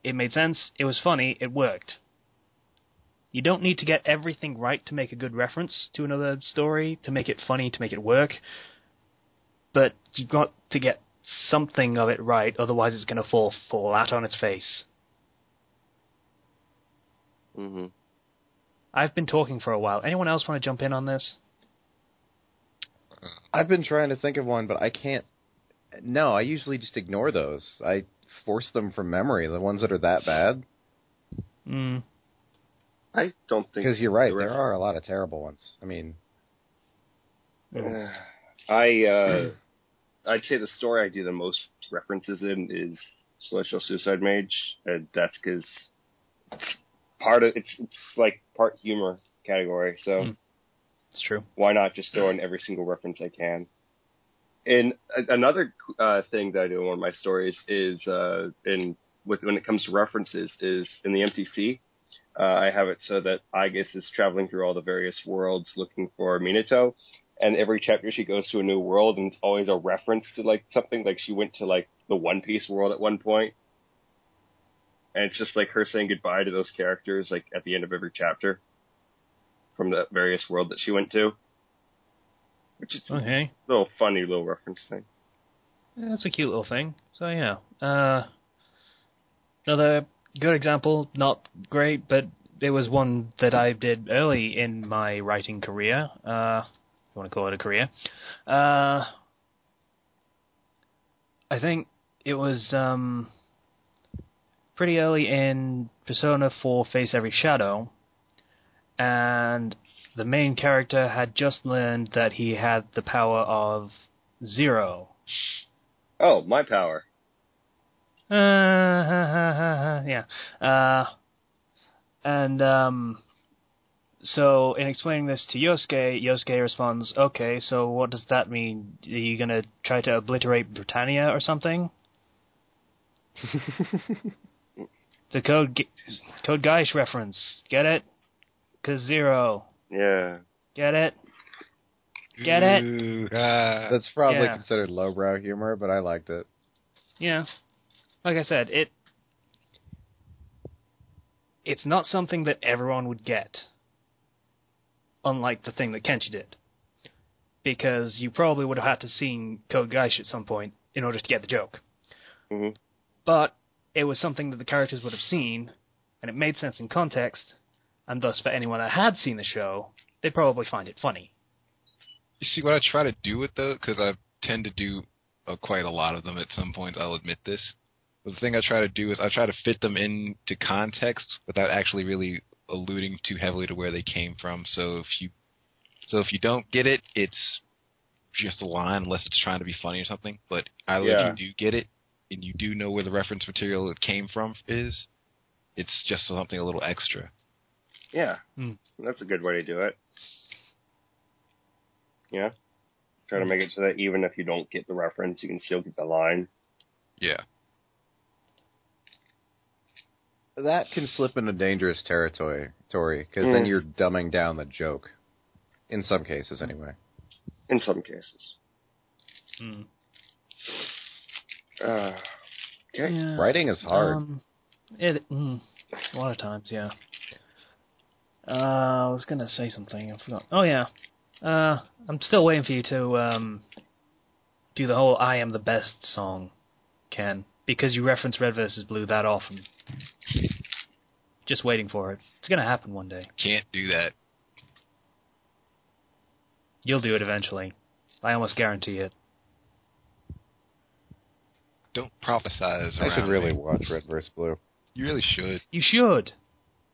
it made sense, it was funny, it worked. You don't need to get everything right to make a good reference to another story, to make it funny, to make it work. But you've got to get something of it right, otherwise it's going to fall flat on its face. Mm-hmm. I've been talking for a while. Anyone else want to jump in on this? I've been trying to think of one, but I can't. No, I usually just ignore those. I force them from memory, the ones that are that bad. I don't think... Because you're right, there are a lot of terrible ones. I mean... I'd say the story I do the most references in is Celestial Suicide Mage, and that's because it's like part humor category, so... It's true. Why not just throw in every single reference I can? And another thing that I do in one of my stories is, when it comes to references, is in the MTC, I have it so that Aigis is traveling through all the various worlds looking for Minato, and every chapter she goes to a new world, and it's always a reference to, like, something, like she went to, like, the One Piece world at one point, and it's just, like, her saying goodbye to those characters, like, at the end of every chapter from the various world that she went to. Which is a little funny little reference thing. Yeah, that's a cute little thing. So, yeah. Another good example, not great, but it was one that I did early in my writing career. If you want to call it a career. I think it was pretty early in Persona 4 Face Every Shadow, and the main character had just learned that he had the power of Zero. Oh, my power. Yeah. So in explaining this to Yosuke responds, okay, so what does that mean? Are you going to try to obliterate Britannia or something? The Code Geass reference. Get it? 'Cause Zero. Yeah. Get it? Get it? That's probably considered lowbrow humor, but I liked it. Yeah. Like I said, it's not something that everyone would get. Unlike the thing that Kenchi did. Because you probably would have had to seen Code Geass at some point in order to get the joke. Mm-hmm. But it was something that the characters would have seen, and it made sense in context, and thus for anyone that had seen the show, they'd probably find it funny. You see, what I try to do with those, because I tend to do quite a lot of them at some points, I'll admit this. But the thing I try to do is I try to fit them into context without actually really alluding too heavily to where they came from. So if you don't get it, it's just a line, unless it's trying to be funny or something. But either if you do get it, and you do know where the reference material it came from is, it's just something a little extra. Yeah, that's a good way to do it. Yeah, try to make it so that even if you don't get the reference, you can still get the line. Yeah. That can slip into dangerous territory, because then you're dumbing down the joke. In some cases, anyway. In some cases. Okay. Yeah. Writing is hard. A lot of times, yeah. I was going to say something, I forgot. Oh, yeah. I'm still waiting for you to do the whole I Am the Best song, Ken, because you reference Red vs. Blue that often. Just waiting for it. It's going to happen one day. Can't do that. You'll do it eventually. I almost guarantee it. Don't prophesize around I should really me. watch Red vs. Blue. You really should. You should.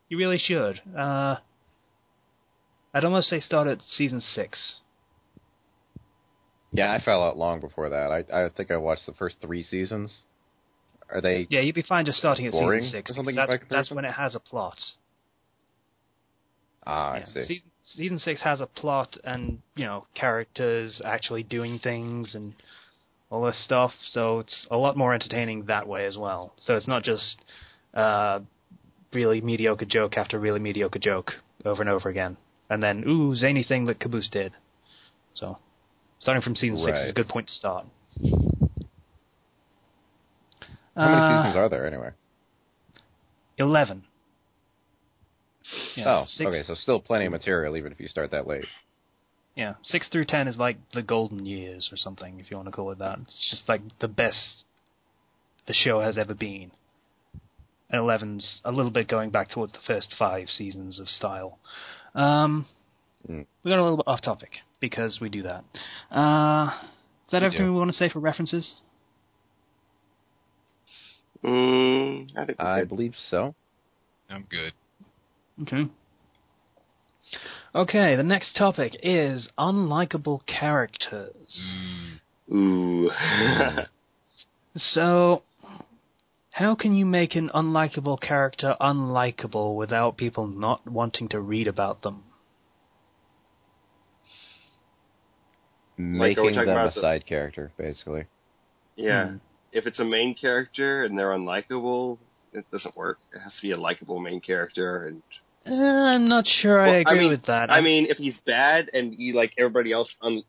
You really should. I'd almost say start at season 6. Yeah, I fell out long before that. I think I watched the first 3 seasons. Are they? Yeah, you'd be fine just starting at boring season 6. or something That's, by comparison? that's when it has a plot. I Yeah. see. Season 6 has a plot and, characters actually doing things and all this stuff, so it's a lot more entertaining that way as well. So it's not just really mediocre joke after really mediocre joke over and over again. And then, zany thing that Caboose did. So, starting from season 6 is a good point to start. How many seasons are there, anyway? 11. Yeah, oh, 6, okay, so still plenty of material, even if you start that late. Yeah, 6 through 10 is like the golden years or something, if you want to call it that. It's just like the best the show has ever been. And 11's a little bit going back towards the first 5 seasons of style. We got a little bit off topic, because we do that. Is that everything we want to say for references? I believe so. I'm good. Okay, the next topic is unlikable characters. Ooh. So, how can you make an unlikable character unlikable without people not wanting to read about them? Making them a side character, basically. Yeah. If it's a main character and they're unlikable, it doesn't work. It has to be a likable main character. And I'm not sure I agree with that. I mean, if he's bad and everybody else in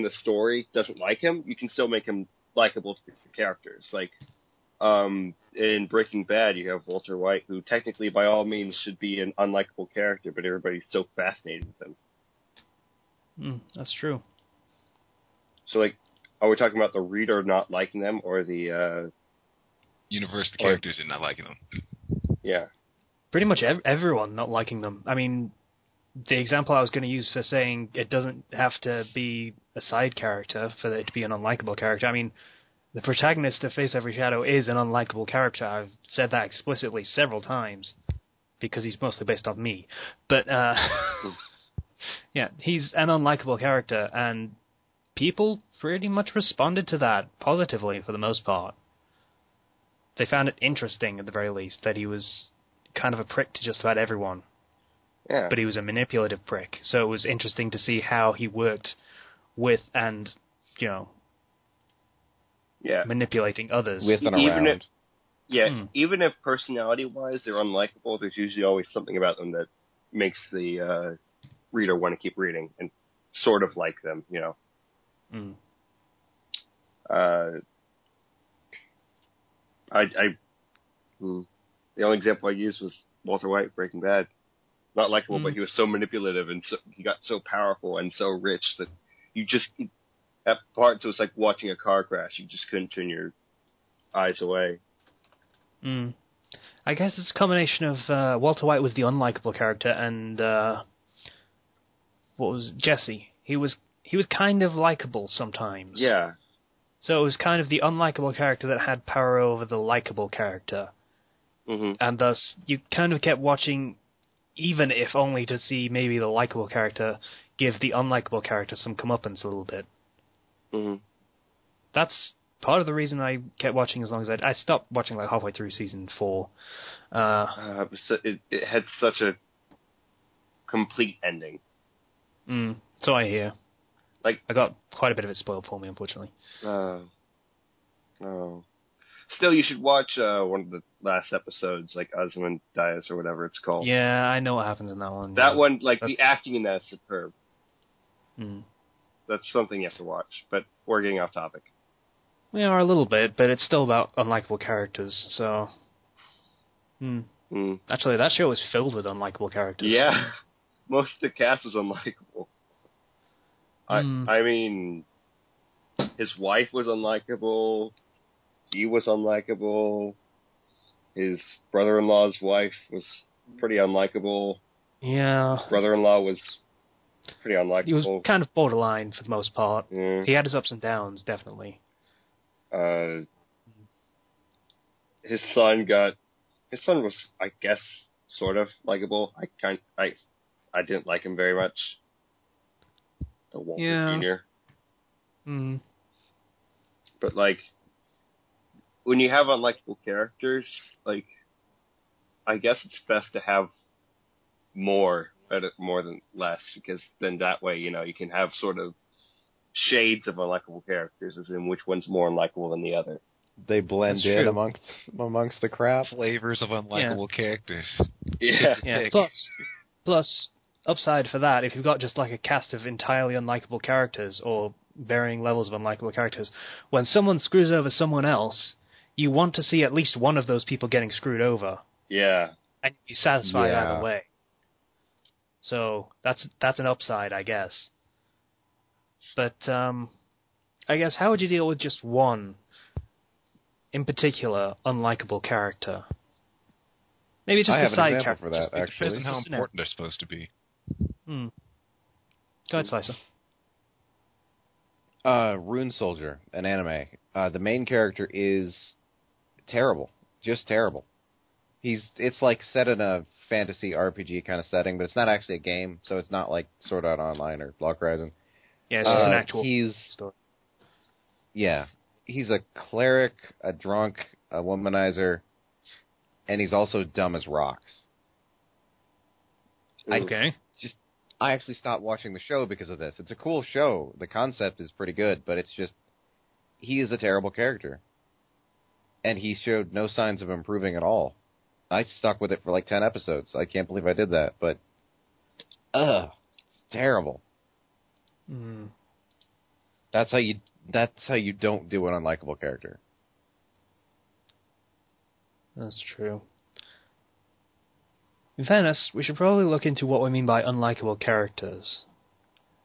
the story doesn't like him, you can still make him likable to the characters. Like, in Breaking Bad, you have Walter White, who technically, by all means, should be an unlikable character, but everybody's so fascinated with him. That's true. So, are we talking about the reader not liking them, or the universe, the characters, and not liking them? Yeah. Pretty much everyone not liking them. I mean, the example I was going to use for saying it doesn't have to be a side character for it to be an unlikable character. I mean, the protagonist of Face Every Shadow is an unlikable character. I've said that explicitly several times because he's mostly based off me. But, yeah, he's an unlikable character, and people pretty much responded to that positively for the most part. They found it interesting, at the very least, that he was kind of a prick to just about everyone. Yeah. But he was a manipulative prick, so it was interesting to see how he worked with and, manipulating others. With and around. Even if personality-wise they're unlikable, there's usually always something about them that makes the reader want to keep reading and sort of like them, The only example I used was Walter White, Breaking Bad. Not likable, but he was so manipulative and he got so powerful and so rich that at parts it was like watching a car crash. You just couldn't turn your eyes away. I guess it's a combination of Walter White was the unlikable character and what was Jesse? He was kind of likable sometimes. Yeah. So it was kind of the unlikable character that had power over the likable character. And thus, you kind of kept watching, even if only to see maybe the likable character give the unlikable character some comeuppance a little bit. That's part of the reason I kept watching as long as I stopped watching like halfway through season 4. It had such a complete ending. So I hear. Like, I got quite a bit of it spoiled for me, unfortunately. Still, you should watch one of the last episodes, like Ozymandias or whatever it's called. Yeah, I know what happens in that one. That one, the acting in that is superb. That's something you have to watch, but we're getting off topic. We are a little bit, but it's still about unlikable characters, so... Actually, that show was filled with unlikable characters. Yeah, most of the cast was unlikable. I mean, his wife was unlikable. He was unlikable. His brother-in-law's wife was pretty unlikable. Yeah. Brother-in-law was pretty unlikable. He was kind of borderline for the most part. Yeah. He had his ups and downs, definitely. His son was, I guess, sort of likable. I didn't like him very much. The Walter Jr. Mm. But, like, when you have unlikable characters, like, I guess it's best to have more than less, because then that way, you can have sort of shades of unlikable characters, as in which one's more unlikable than the other. They blend in amongst the crap. Flavors of unlikable characters. Yeah. Plus, upside for that, if you've got just like a cast of entirely unlikable characters, or varying levels of unlikable characters, when someone screws over someone else, you want to see at least one of those people getting screwed over. Yeah. And be satisfied either way. So that's an upside, I guess. But I guess, how would you deal with just one, in particular, unlikable character? Maybe just a side character. For that, just actually. depends on how important they're supposed to be. Go ahead, Slicer. Rune Soldier, an anime. The main character is terrible. Just terrible. It's like set in a fantasy RPG kind of setting, but it's not actually a game, so it's not like Sword Art Online or Block Horizon. Yeah, it's just an actual story. Yeah. He's a cleric, a drunk, a womanizer, and he's also dumb as rocks. Okay. I actually stopped watching the show because of this. It's a cool show. The concept is pretty good, but it's just, he is a terrible character. And he showed no signs of improving at all. I stuck with it for like 10 episodes. I can't believe I did that, but it's terrible. Mm. That's how you don't do an unlikable character. That's true. In fairness, we should probably look into what we mean by unlikable characters.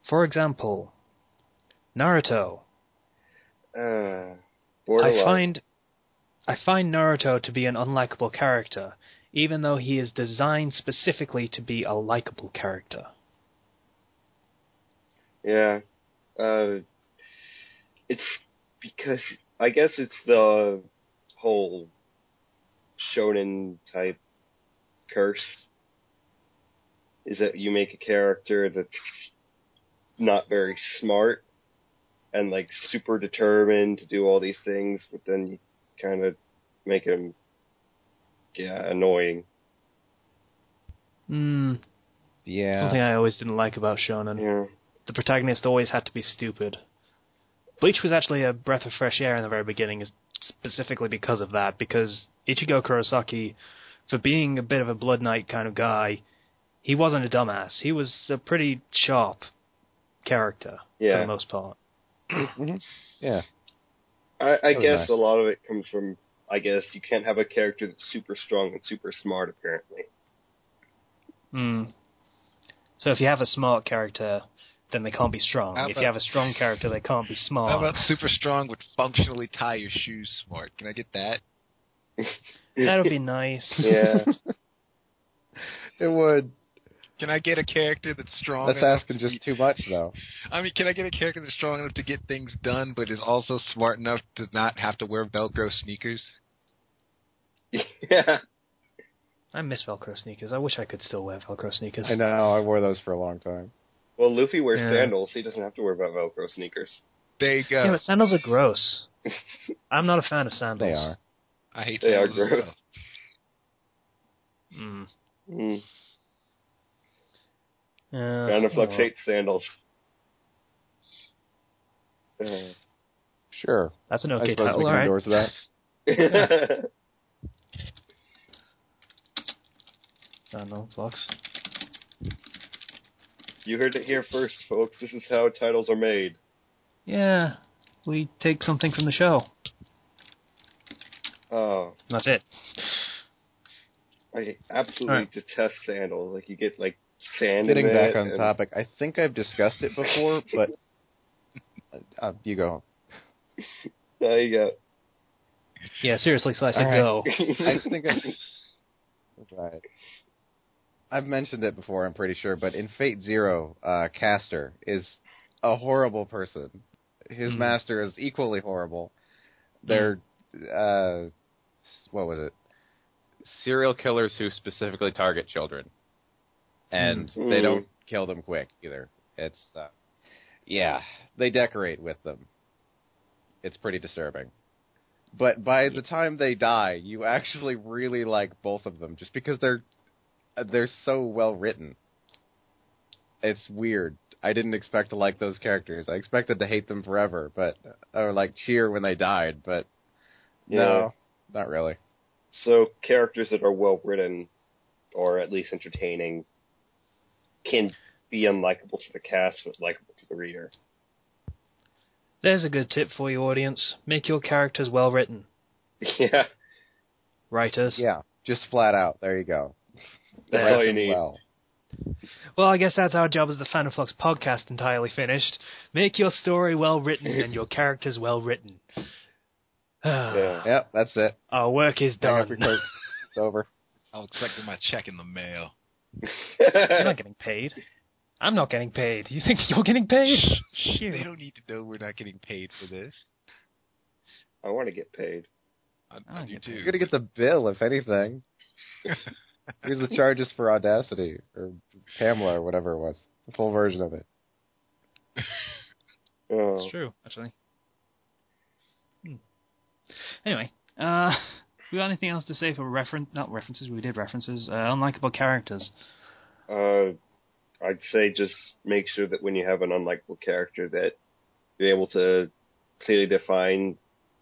For example, Naruto. Borderline. I find Naruto to be an unlikable character, even though he is designed specifically to be a likable character. Yeah. It's because, I guess it's the whole shonen type curse, is that you make a character that's not very smart and like super determined to do all these things, but then you kind of make him annoying. Yeah. Something I always didn't like about shonen. Yeah. The protagonist always had to be stupid. Bleach was actually a breath of fresh air in the very beginning, specifically because of that, because Ichigo Kurosaki, for being a bit of a Blood Knight kind of guy, he wasn't a dumbass. He was a pretty sharp character, for the most part. Yeah. I guess a lot of it comes from, I guess, you can't have a character that's super strong and super smart, apparently. So if you have a smart character, then they can't be strong. If you have a strong character, they can't be smart. How about super strong would functionally tie your shoes smart? Can I get that? That would be nice. Yeah. It would. Can I get a character that's strong That's enough asking just too much, though. I mean, can I get a character that's strong enough to get things done, but is also smart enough to not have to wear Velcro sneakers? Yeah. I miss Velcro sneakers. I wish I could still wear Velcro sneakers. I know, I wore those for a long time. Well, Luffy wears sandals. He doesn't have to worry about Velcro sneakers. There you go. Yeah, but sandals are gross. I'm not a fan of sandals. They are. I hate They are sandals. gross. Fandom Flux hates sandals. Sure. That's an I okay suppose title, we can alright. endorse that. Fandom Flux. You heard it here first, folks. This is how titles are made. Yeah, we take something from the show. Oh. That's it. I absolutely detest sandals. Like, you get, like, sand Getting in back it. on topic, I think I've discussed it before, but you go. There you go. Yeah, seriously, Slicer, All right. go. I think I... Right. I've mentioned it before, I'm pretty sure, but in Fate Zero, Castor is a horrible person. His master is equally horrible. They're, what was it? Serial killers who specifically target children. And they don't kill them quick, either. It's, they decorate with them. It's pretty disturbing. But by the time they die, you actually really like both of them, just because they're so well written. It's weird. I didn't expect to like those characters. I expected to hate them forever, or like cheer when they died, but no, not really. So characters that are well written, or at least entertaining, can be unlikable to the cast, but likable to the reader. There's a good tip for you, audience. Make your characters well written. Yeah. Writers. Yeah, just flat out. There you go. That's all you need. Well, I guess that's our job as the Fandom Flux podcast entirely finished. Make your story well written and your characters well written. Yep, that's it. Our work is Hang done. up your coats. It's over. I was expecting my check in the mail. You're not getting paid. I'm not getting paid. You think you're getting paid? They don't need to know we're not getting paid for this. I want to get paid. I do too. You're going to get the bill, if anything. Here's the charges for Audacity, or Pamela, or whatever it was. The full version of it. It's true, actually. Anyway, we got anything else to say for not references, we did references, unlikable characters. I'd say just make sure that when you have an unlikable character that you're able to clearly define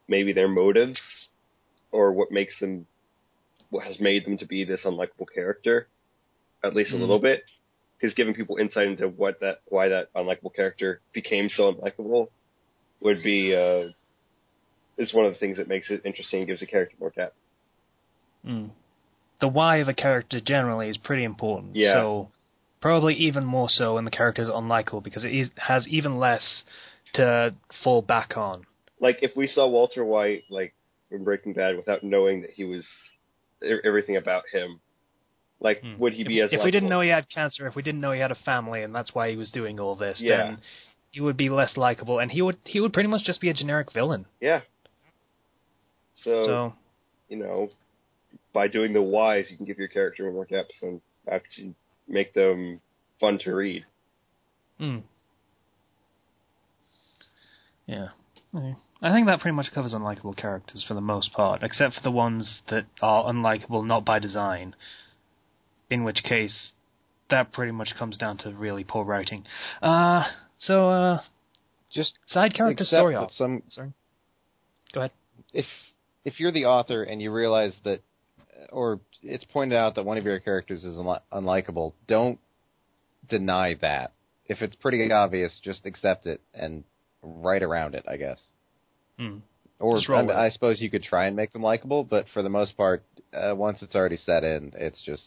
maybe their motives or what has made them to be this unlikable character, at least a little bit, because giving people insight into why that unlikable character became so unlikable would be is one of the things that makes it interesting and gives a character more depth. The why of a character generally is pretty important. Yeah. So probably even more so when the character is unlikable, because it has even less to fall back on. Like, if we saw Walter White, like, in Breaking Bad without knowing that he was everything about him, like, would he be as If likable? we didn't know he had cancer, if we didn't know he had a family, and that's why he was doing all this, then he would be less likable, and he would pretty much just be a generic villain. Yeah. So, you know, by doing the whys, you can give your character more depth and actually make them fun to read. Yeah. Okay. I think that pretty much covers unlikable characters for the most part, except for the ones that are unlikable not by design, in which case that pretty much comes down to really poor writing. Just side character story arc. Sorry. Go ahead. If you're the author and you realize that, or it's pointed out that one of your characters is unlikable, don't deny that. If it's pretty obvious, just accept it and write around it, I guess. Or I suppose you could try and make them likable, but for the most part, once it's already set in, it's just,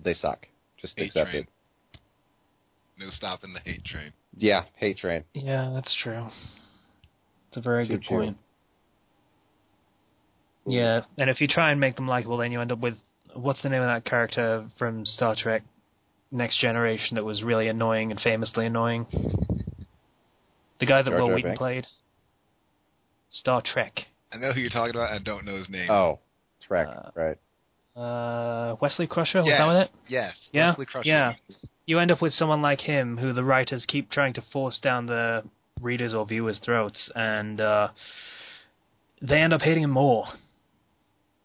they suck. Just accept it. No stopping the hate train. Yeah, hate train. Yeah, that's true. It's a very good point. Yeah, and if you try and make them likable, then you end up with, what's the name of that character from Star Trek Next Generation that was really annoying and famously annoying? The guy that Will Wheaton played. Star Trek. I know who you're talking about. I don't know his name. Oh, Trek, right. Wesley Crusher, was that with it? Yes. Yeah? Wesley Crusher. Yeah. You end up with someone like him who the writers keep trying to force down the readers' or viewers' throats, and they end up hating him more.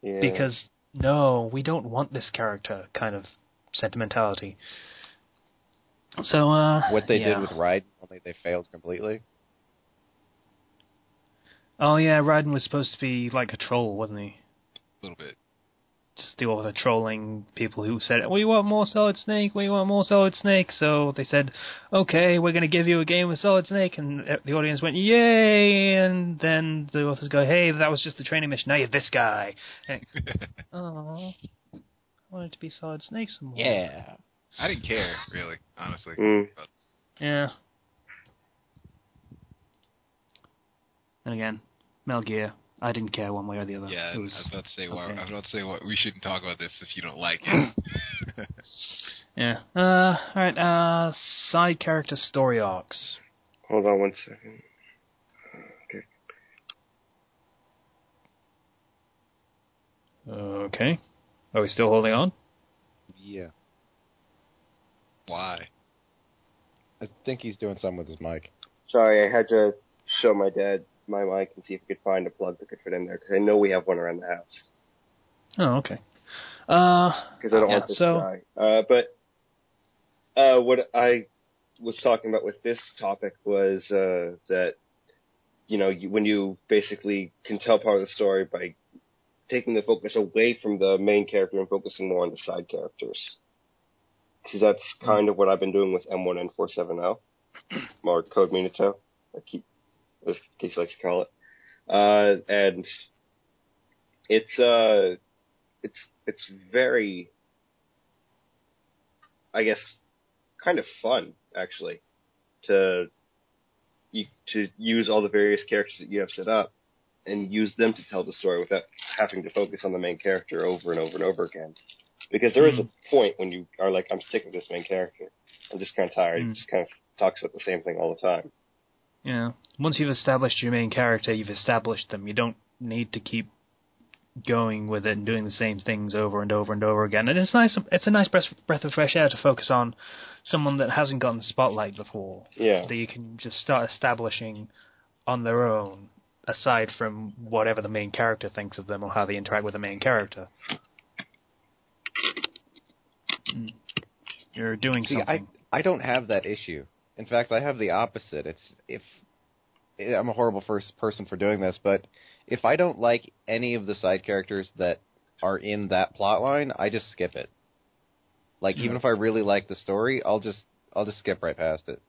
Yeah. Because, no, we don't want this character kind of sentimentality. So, what they did with Raiden, only they failed completely. Oh, yeah, Raiden was supposed to be like a troll, wasn't he? A little bit. Just do all the trolling people who said, we want more Solid Snake, we want more Solid Snake. So they said, okay, we're going to give you a game with Solid Snake. And the audience went, yay! And then the authors go, hey, that was just the training mission. Now you're this guy. Oh, I wanted to be Solid Snake some more. Yeah. I didn't care, really, honestly. But yeah. And again, Metal Gear. I didn't care one way or the other. Yeah, it was, I was about to say, okay. I was about to say, we shouldn't talk about this if you don't like it. Yeah. Alright, side character story arcs. Hold on 1 second. Okay. Are we still holding on? Yeah. Why? I think he's doing something with his mic. Sorry, I had to show my dad my mic and see if we could find a plug that could fit in there, because I know we have one around the house. Oh, okay. Because I don't want this to die. But what I was talking about with this topic was that, when you basically can tell part of the story by taking the focus away from the main character and focusing more on the side characters. Because that's kind of what I've been doing with M1N470, or Code Minato, as Casey likes to call it. And it's very, I guess, kind of fun, actually, to use all the various characters that you have set up and use them to tell the story without having to focus on the main character over and over and over again. Because there is a point when you are like, I'm sick of this main character. I'm just kind of tired. He just kind of talks about the same thing all the time. Yeah. Once you've established your main character, you've established them. You don't need to keep going with it and doing the same things over and over and over again. And it's nice. It's a nice breath of fresh air to focus on someone that hasn't gotten the spotlight before. Yeah. That you can just start establishing on their own, aside from whatever the main character thinks of them or how they interact with the main character. You're doing something. I don't have that issue. In fact, I have the opposite. I'm a horrible first person for doing this, but if I don't like any of the side characters that are in that plot line, I just skip it. Like, even if I really like the story, I'll just skip right past it.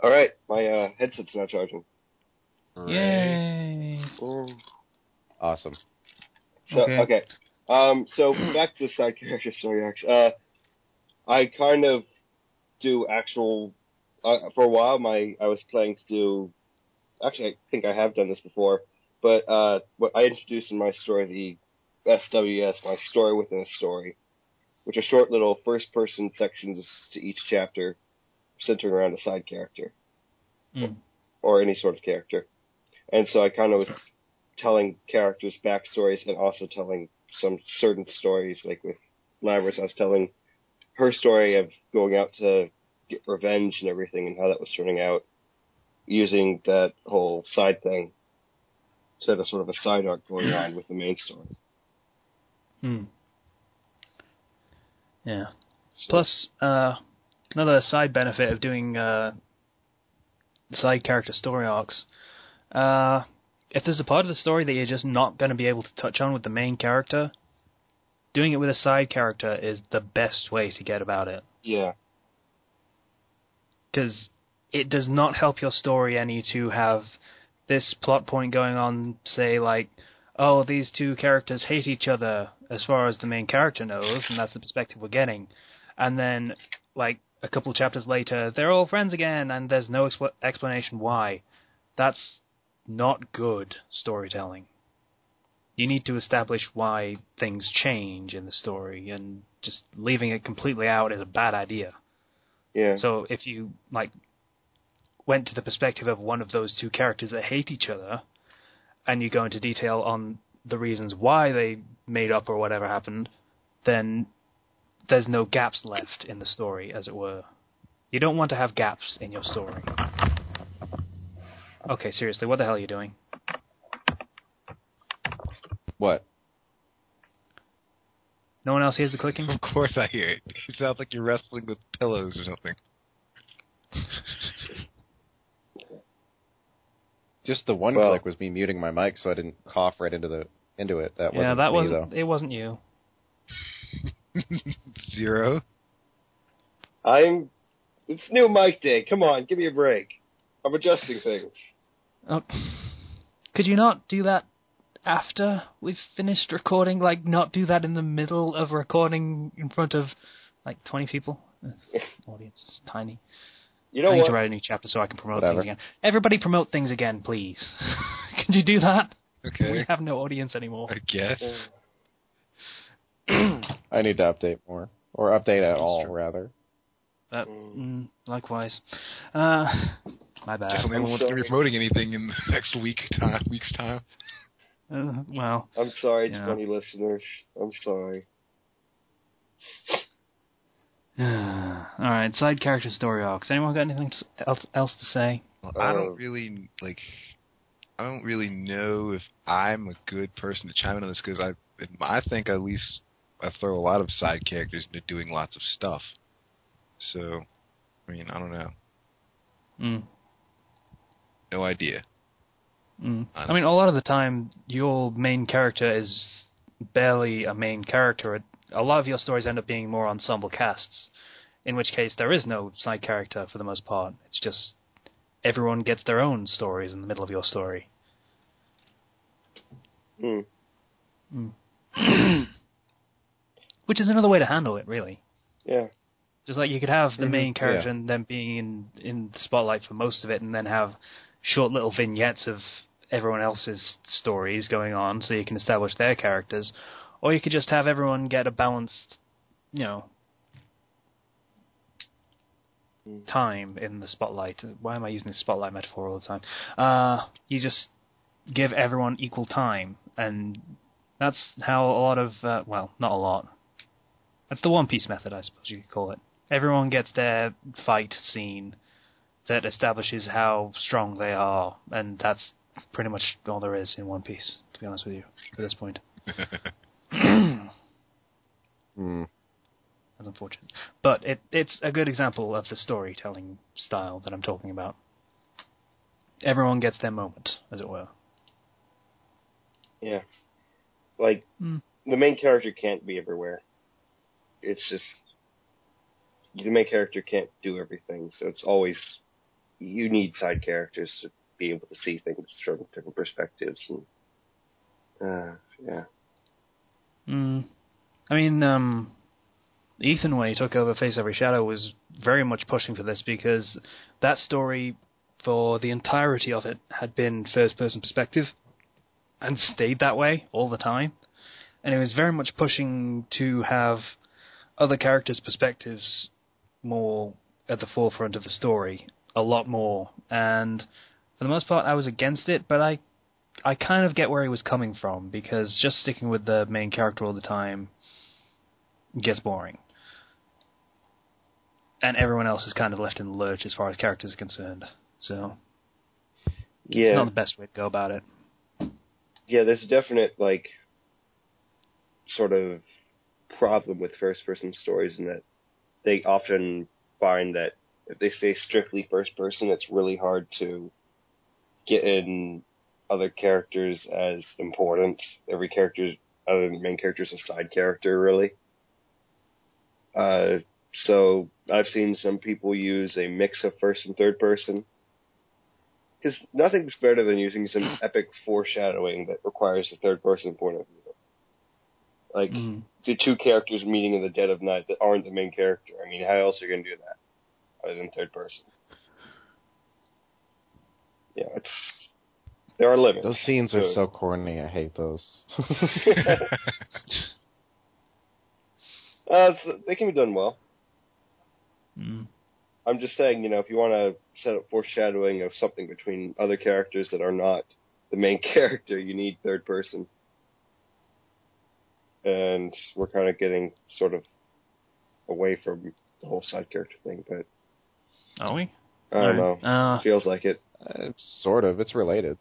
All right, my headset's now charging. Yay! Awesome. So, okay. So back to side character story arcs. I kind of do actual. For a while, I was planning to do. Actually, I think I have done this before, but what I introduced in my story, the SWS, my story within a story, which are short little first-person sections to each chapter, centering around a side character or any sort of character. And so I kind of was telling characters' backstories and also telling some certain stories, like with Labyrinth, I was telling her story of going out to get revenge and everything and how that was turning out, using that whole side thing instead of sort of a side arc going on with the main story. Yeah. Plus, another side benefit of doing side character story arcs, if there's a part of the story that you're just not going to be able to touch on with the main character, doing it with a side character is the best way to get about it. Yeah. Because it does not help your story any to have this plot point going on, say, like, oh, these two characters hate each other, as far as the main character knows, and that's the perspective we're getting. And then, like, a couple of chapters later, they're all friends again, and there's no explanation why. That's not good storytelling. You need to establish why things change in the story, and just leaving it completely out is a bad idea. Yeah. So if you, like, went to the perspective of one of those two characters that hate each other, and you go into detail on the reasons why they made up or whatever happened, then there's no gaps left in the story, as it were. You don't want to have gaps in your story. Okay, seriously, what the hell are you doing? What? No one else hears the clicking? Of course I hear it. It sounds like you're wrestling with pillows or something. Just the one click was me muting my mic so I didn't cough right into it. That wasn't me, though. It wasn't you. 0. It's new mic day. Come on, give me a break. I'm adjusting things. Oh. Could you not do that after we've finished recording? Like, not do that in the middle of recording in front of, like, 20 people? The audience is tiny. You know I need what? to write a new chapter so I can promote Whatever. things again. Everybody promote things again, please. Can you do that? Okay. We have no audience anymore. I guess. I need to update more. Or update at all, true. rather. Likewise. My bad. Definitely won't be promoting anything in the next week's time. Well. I'm sorry, Yeah. 20 listeners. I'm sorry. Alright, side character story arcs. Anyone got anything else to say? Well, I don't really know if I'm a good person to chime in on this, because I think at least I throw a lot of side characters into doing lots of stuff. So, I mean, I don't know. No idea. I mean, a lot of the time, your main character is barely a main character. A lot of your stories end up being more ensemble casts, in which case there is no side character for the most part. It's just everyone gets their own stories in the middle of your story. Which is another way to handle it, really. Yeah. Just like you could have the main character and then being in the spotlight for most of it, and then have short little vignettes of everyone else's stories going on so you can establish their characters. Or you could just have everyone get a balanced, time in the spotlight. Why am I using the spotlight metaphor all the time? You just give everyone equal time, and that's how a lot of, well, not a lot. That's the One Piece method, I suppose you could call it. Everyone gets their fight scene that establishes how strong they are, and that's pretty much all there is in One Piece, to be honest with you, at this point. That's unfortunate. But it's a good example of the storytelling style that I'm talking about. Everyone gets their moment, as it were. Yeah. Like, the main character can't be everywhere. It's just, the main character can't do everything, so it's always, you need side characters to be able to see things from different perspectives. And, yeah. I mean, Ethan, when he took over Face Every Shadow, was very much pushing for this, because that story, for the entirety of it, had been first-person perspective, and stayed that way all the time. And it was very much pushing to have other characters' perspectives more at the forefront of the story, a lot more. And for the most part, I was against it, but I kind of get where he was coming from, because just sticking with the main character all the time gets boring. And everyone else is kind of left in the lurch as far as characters are concerned. So, it's not the best way to go about it. Yeah, there's a definite, like, sort of problem with first-person stories in that they often find that if they stay strictly first-person, it's really hard to get in other characters as important. Every character, other than the main character, is a side character, really. So I've seen some people use a mix of first and third person. Because nothing's better than using some epic foreshadowing that requires a third person point of view. Like, the two characters meeting in the dead of night that aren't the main character. I mean, how else are you going to do that other than third person? Yeah, there are limits. Those scenes are so corny. I hate those. They can be done well. I'm just saying, if you want to set up foreshadowing of something between other characters that are not the main character, you need third person. And we're kind of getting sort of away from the whole side character thing, but... Are we? I don't know. Feels like it. Sort of. It's related.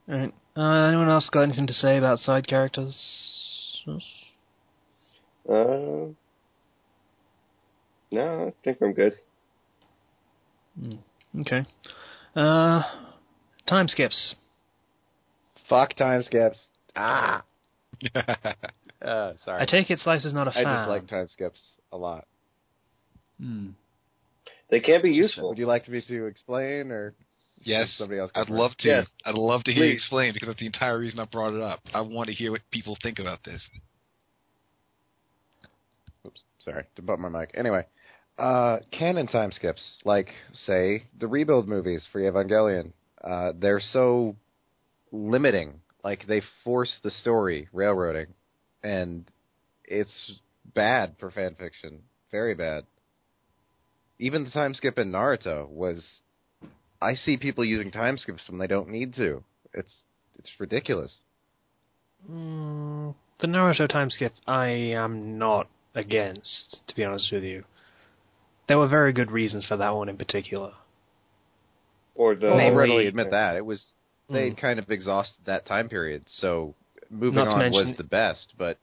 Alright. Anyone else got anything to say about side characters? No, I think I'm good. Okay. Time skips. Fuck time skips. Sorry. I take it Slice is not a fan. I just like time skips a lot. They can be useful. Would you like me to explain, or yes? Somebody else. I'd love to. Yes. I'd love to hear you explain, because that's the entire reason I brought it up. I want to hear what people think about this. Oops, sorry to bump my mic. Anyway, Canon time skips, like, say, the rebuild movies for Evangelion, they're so limiting. Like, they force the story, railroading, and it's bad for fan fiction. Very bad. Even the time skip in Naruto was... I see people using time skips when they don't need to. It's ridiculous. The Naruto time skip, I am not against, to be honest with you. There were very good reasons for that one in particular. Or the... I'll readily admit that. It was... They'd kind of exhausted that time period, so moving on was the best, but...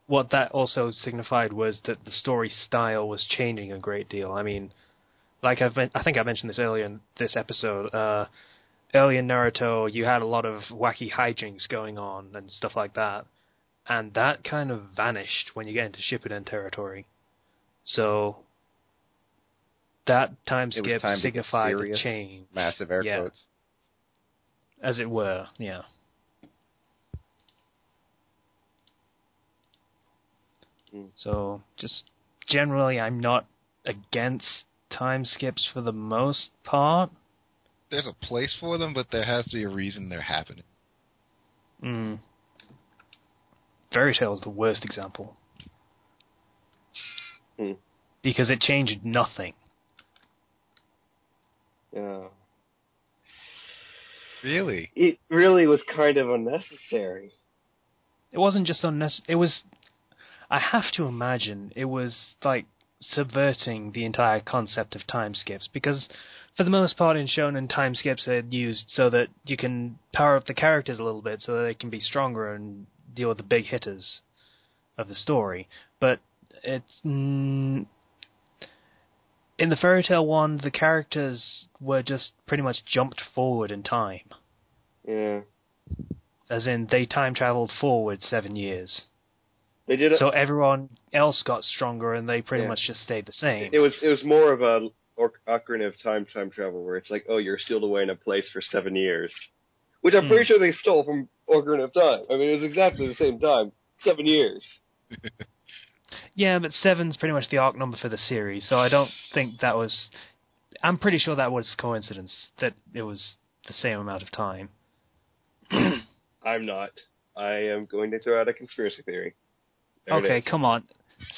What that also signified was that the story style was changing a great deal. I mean, like I think I mentioned this earlier in this episode. Early in Naruto, you had a lot of wacky hijinks going on and stuff like that, and that kind of vanished when you get into Shippuden territory. So that time skip signified a change. Massive air quotes. As it were, yeah. So, just generally, I'm not against time skips for the most part. There's a place for them, but there has to be a reason they're happening. Fairy Tail is the worst example. Because it changed nothing. Yeah. Really? It really was kind of unnecessary. It wasn't just unnecessary. It was... I have to imagine it was, like, subverting the entire concept of time skips, because for the most part in Shonen, time skips are used so that you can power up the characters a little bit so that they can be stronger and deal with the big hitters of the story. But it's... in the Fairy Tail one, the characters were just pretty much jumped forward in time. Yeah. As in, they time traveled forward 7 years. They did so everyone else got stronger, and they pretty much just stayed the same. It was more of a Ocarina of Time travel, where it's like, oh, you're sealed away in a place for 7 years. Which I'm pretty sure they stole from Ocarina of Time. I mean, it was exactly the same time. 7 years. Yeah, but 7's pretty much the arc number for the series, so I don't think that was... I'm pretty sure that was coincidence, that it was the same amount of time. I'm not. I am going to throw out a conspiracy theory. Okay, come on.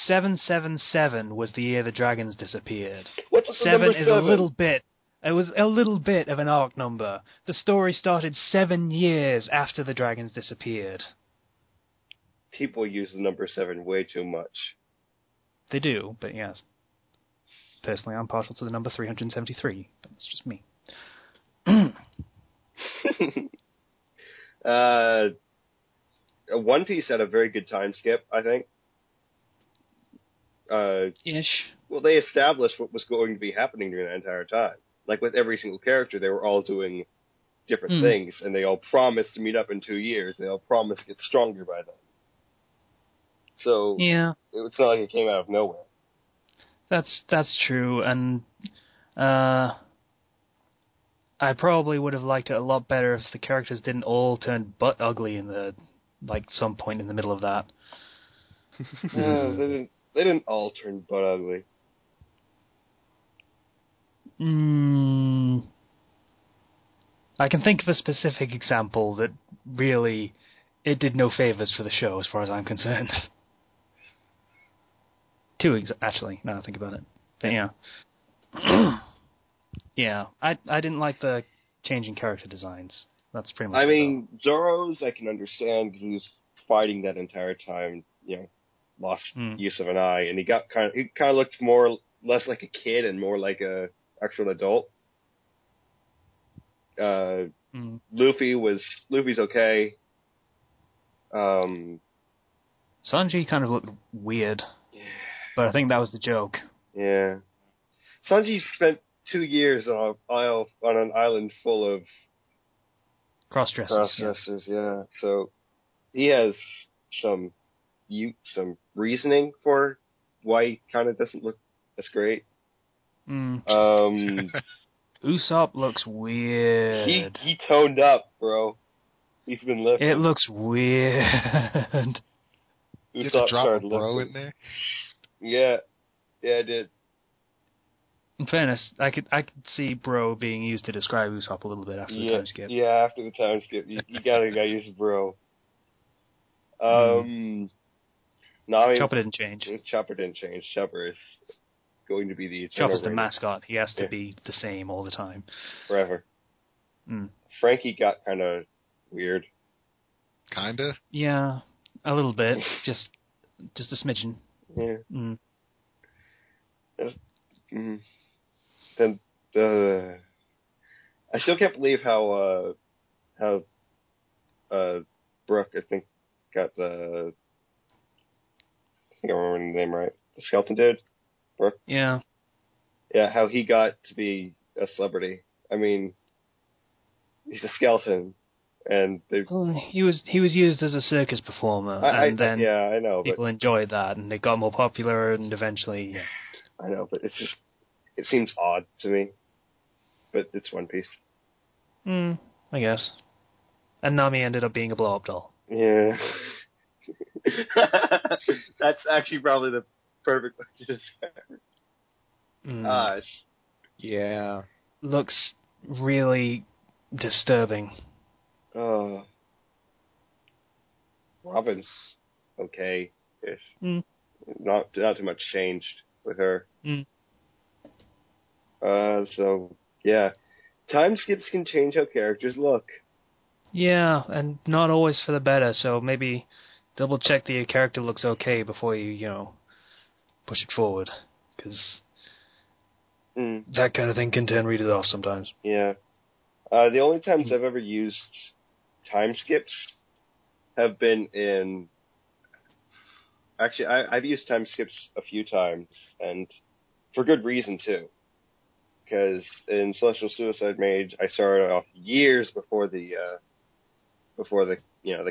777 was the year the dragons disappeared. What's the 7 number is 7? a little bit... It was a little bit of an arc number. The story started 7 years after the dragons disappeared. People use the number 7 way too much. They do, but yes. Personally, I'm partial to the number 373, but that's just me. One Piece had a very good time skip, I think. Ish. Well, they established what was going to be happening during that entire time. Like, with every single character, they were all doing different things, and they all promised to meet up in 2 years. They all promised to get stronger by then. So, yeah, it's not like it came out of nowhere. That's true, and I probably would have liked it a lot better if the characters didn't all turn butt ugly in the some point in the middle of that. They didn't all turn butt ugly. I can think of a specific example that really it did no favors for the show, as far as I'm concerned. Two, actually, now I think about it. But yeah. Yeah, I didn't like the changing character designs. That's pretty much Zoro's I can understand, because he was fighting that entire time, lost use of an eye, and he kind of looked less like a kid and more like a actual adult. Luffy's okay. Sanji kind of looked weird, but I think that was the joke. Yeah. Sanji spent 2 years on an island full of cross-dressers, yeah. So he has some reasoning for why he kind of doesn't look as great. Usopp looks weird. He toned up, bro. He's been lifting. It looks weird. You have to drop a bro in there? Yeah, I did. In fairness, I could see bro being used to describe Usopp a little bit after the time skip. Yeah, after the time skip, you gotta use bro. Nami, Chopper didn't change. Chopper didn't change. Chopper is going to be the eternal Chopper's the reigning mascot. He has to be the same all the time. forever. Frankie got kind of weird. Kinda? Yeah, a little bit. just a smidgen. Yeah. Then I still can't believe how Brooke, I think, got the. I think I remember the name right. The skeleton dude, Brooke. Yeah. Yeah, how he got to be a celebrity. I mean, he's a skeleton, and he was used as a circus performer, and then I know, people enjoyed that, and they got more popular, and eventually. Yeah. I know, but it seems odd to me. But it's One Piece. I guess. And Nami ended up being a blow-up doll. Yeah. That's actually probably the perfect way to describe it. Yeah. Looks really disturbing. Robin's okay-ish. Not too much changed with her. So, yeah. Time skips can change how characters look. Yeah, and not always for the better, so maybe double check that your character looks okay before you push it forward. Because that kind of thing can turn readers off sometimes. Yeah. The only times I've ever used time skips have been in... Actually, I've used time skips a few times, and for good reason, too. Because in Celestial Suicide Mage, I started off years before the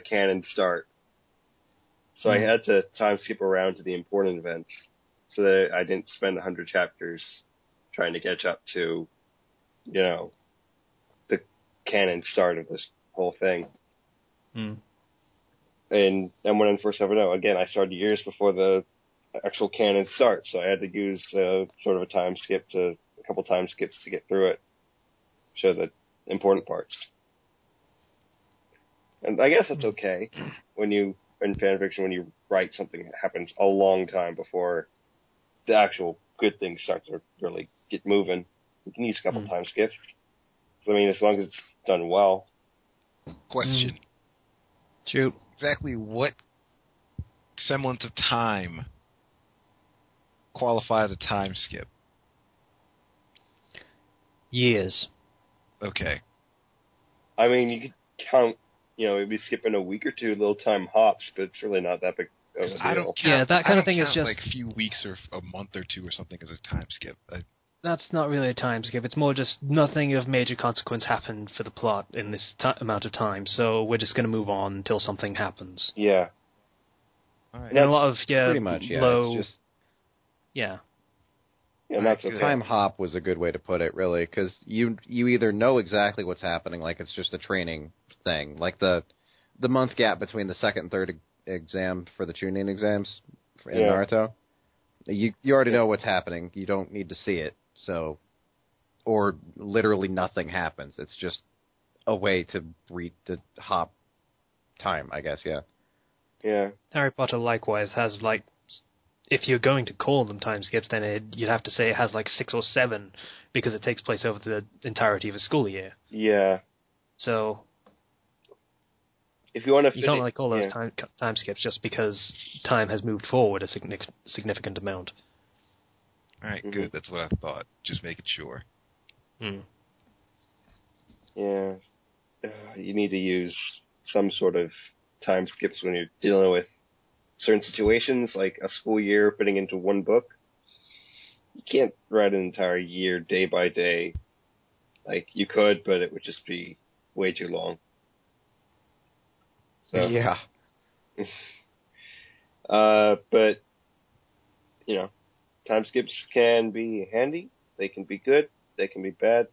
canon start. So I had to time skip around to the important events so that I didn't spend 100 chapters trying to catch up to, the canon start of this whole thing. And when I first ever know, again, I started years before the actual canon starts, so I had to use sort of a couple time skips to get through it, show the important parts. And I guess that's okay in fanfiction, when you write something that happens a long time before the actual good things start to really get moving. You can use a couple time skips. So, I mean, as long as it's done well. Question. Shoot. Exactly what semblance of time qualifies a time skip? Years. Okay. I mean, you could count, maybe skipping a week or two, little time hops, but it's really not that big of a deal. I don't count, yeah, that kind of thing is just like a few weeks or a month or two or something as a time skip. That's not really a time skip. It's more just nothing of major consequence happened for the plot in this amount of time, so we're just going to move on until something happens. Yeah. All right. And a lot of, pretty much, yeah. low... It's just... Yeah. And that's okay. Time hop was a good way to put it, really, because you either know exactly what's happening, like it's just a training thing, like the month gap between the second and third exam for the Chunin exams in Naruto. You already know what's happening. You don't need to see it. So, or literally nothing happens. It's just a way to hop time, I guess, yeah. Yeah. Harry Potter likewise has, if you're going to call them time skips, then you'd have to say it has 6 or 7, because it takes place over the entirety of a school year. Yeah. So, if you want to, you don't call those time skips just because time has moved forward a significant amount. All right, good. That's what I thought. Just making sure. Yeah. You need to use some sort of time skips when you're dealing with certain situations, like a school year fitting into one book. You can't write an entire year day by day. You could, but it would just be way too long. So, yeah. But, time skips can be handy. They can be good. They can be bad.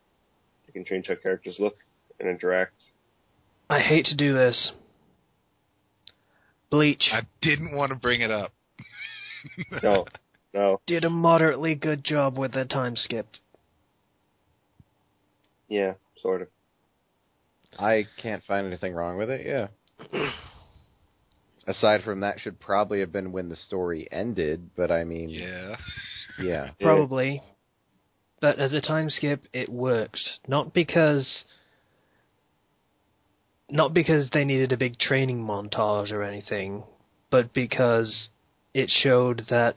They can change how characters look and interact. I hate to do this. Bleach. I didn't want to bring it up. No. No. did a moderately good job with the time skip. Yeah, sort of. I can't find anything wrong with it, yeah. Aside from that should probably have been when the story ended, but I mean... Yeah. Probably. But as a time skip, it worked. Not because they needed a big training montage or anything, but because it showed that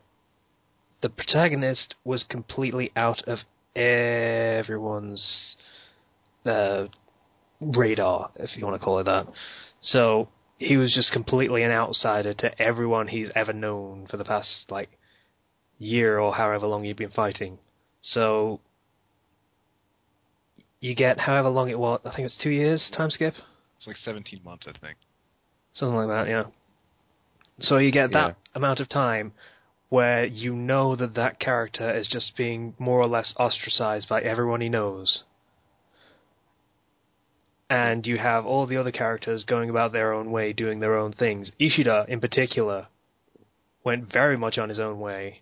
the protagonist was completely out of everyone's radar, if you want to call it that. So he was just completely an outsider to everyone he's ever known for the past, year or however long he'd been fighting. So you get however long it was, I think it's 2 years time skip? It's like 17 months, I think. Something like that, yeah. So you get that amount of time where you know that character is just being more or less ostracized by everyone he knows. And you have all the other characters going about their own way, doing their own things. Ishida, in particular, went very much on his own way,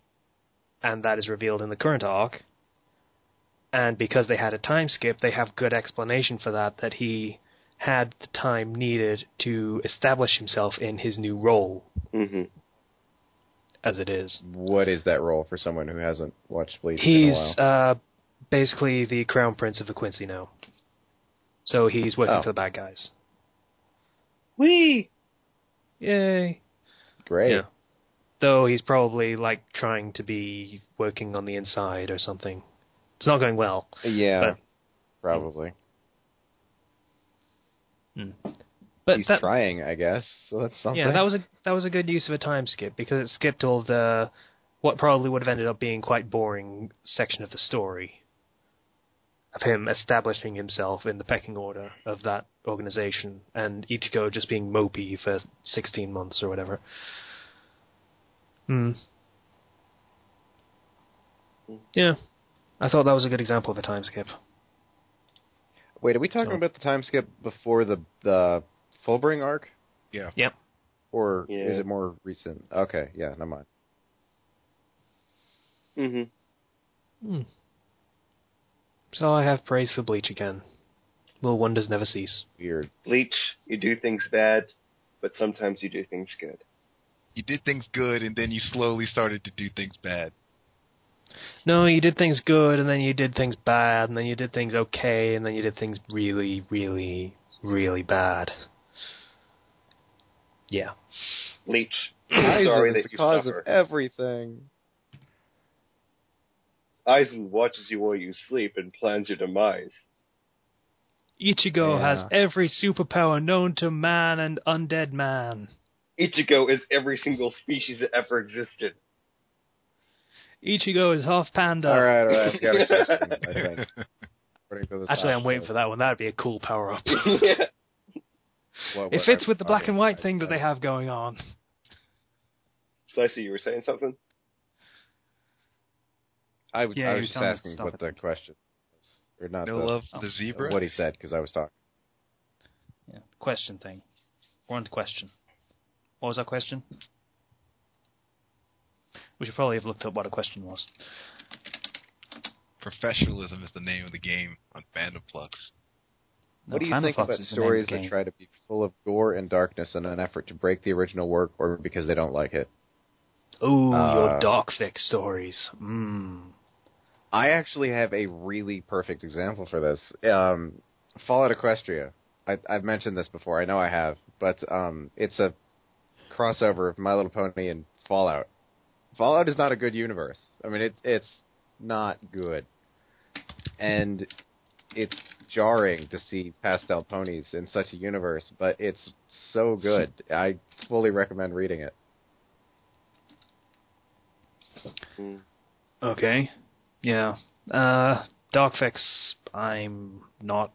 and that is revealed in the current arc. And because they had a time skip, they have good explanation for that he had the time needed to establish himself in his new role. Mm-hmm. As it is. What is that role for someone who hasn't watched Bleach in a while? He's basically the Crown Prince of the Quincy now. So he's working for the bad guys. Whee! Yay! Great. Yeah. Though he's probably, trying to be working on the inside or something. It's not going well. Yeah, probably. But he's trying, I guess. So that's something. Yeah, that was a good use of a time skip because it skipped all the what probably would have ended up being quite boring section of the story of him establishing himself in the pecking order of that organization and Ichigo just being mopey for 16 months or whatever. Yeah, I thought that was a good example of a time skip. Wait, are we talking about the time skip before the Fullbring arc? Yeah. Yep. Or is it more recent? Okay, yeah, never mind. Mm-hmm. So I have praise for Bleach again. Will wonders never cease. Weird. Bleach, you do things bad, but sometimes you do things good. You did things good, and then you slowly started to do things bad. No, you did things good, and then you did things bad, and then you did things okay, and then you did things really, really, really bad. Yeah. Bleach, I'm sorry that the you cause suffer. of everything. Aizen watches you while you sleep and plans your demise. Ichigo has every superpower known to man and undead man. Ichigo is every single species that ever existed. Ichigo is half panda. All right. I've got a question, I think. Actually, I'm waiting for that one. That would be a cool power-up. Yeah. It fits with the black and white thing that they have going on. Slicey, you were saying something? I was just asking what the question was. Or not the zebra? What he said, because I was talking. Yeah, question thing. We're on to question. What was our question? We should probably have looked up what a question was. Professionalism is the name of the game on Fandom Flux. What do you think about stories that try to be full of gore and darkness in an effort to break the original work or because they don't like it? Ooh, your dark fic stories. I actually have a really perfect example for this. Fallout Equestria. I've mentioned this before. I know I have. But it's a crossover of My Little Pony and Fallout. Fallout is not a good universe. I mean, it's not good. And it's jarring to see pastel ponies in such a universe, but it's so good. I fully recommend reading it. Okay. Yeah. Dark Fix, I'm not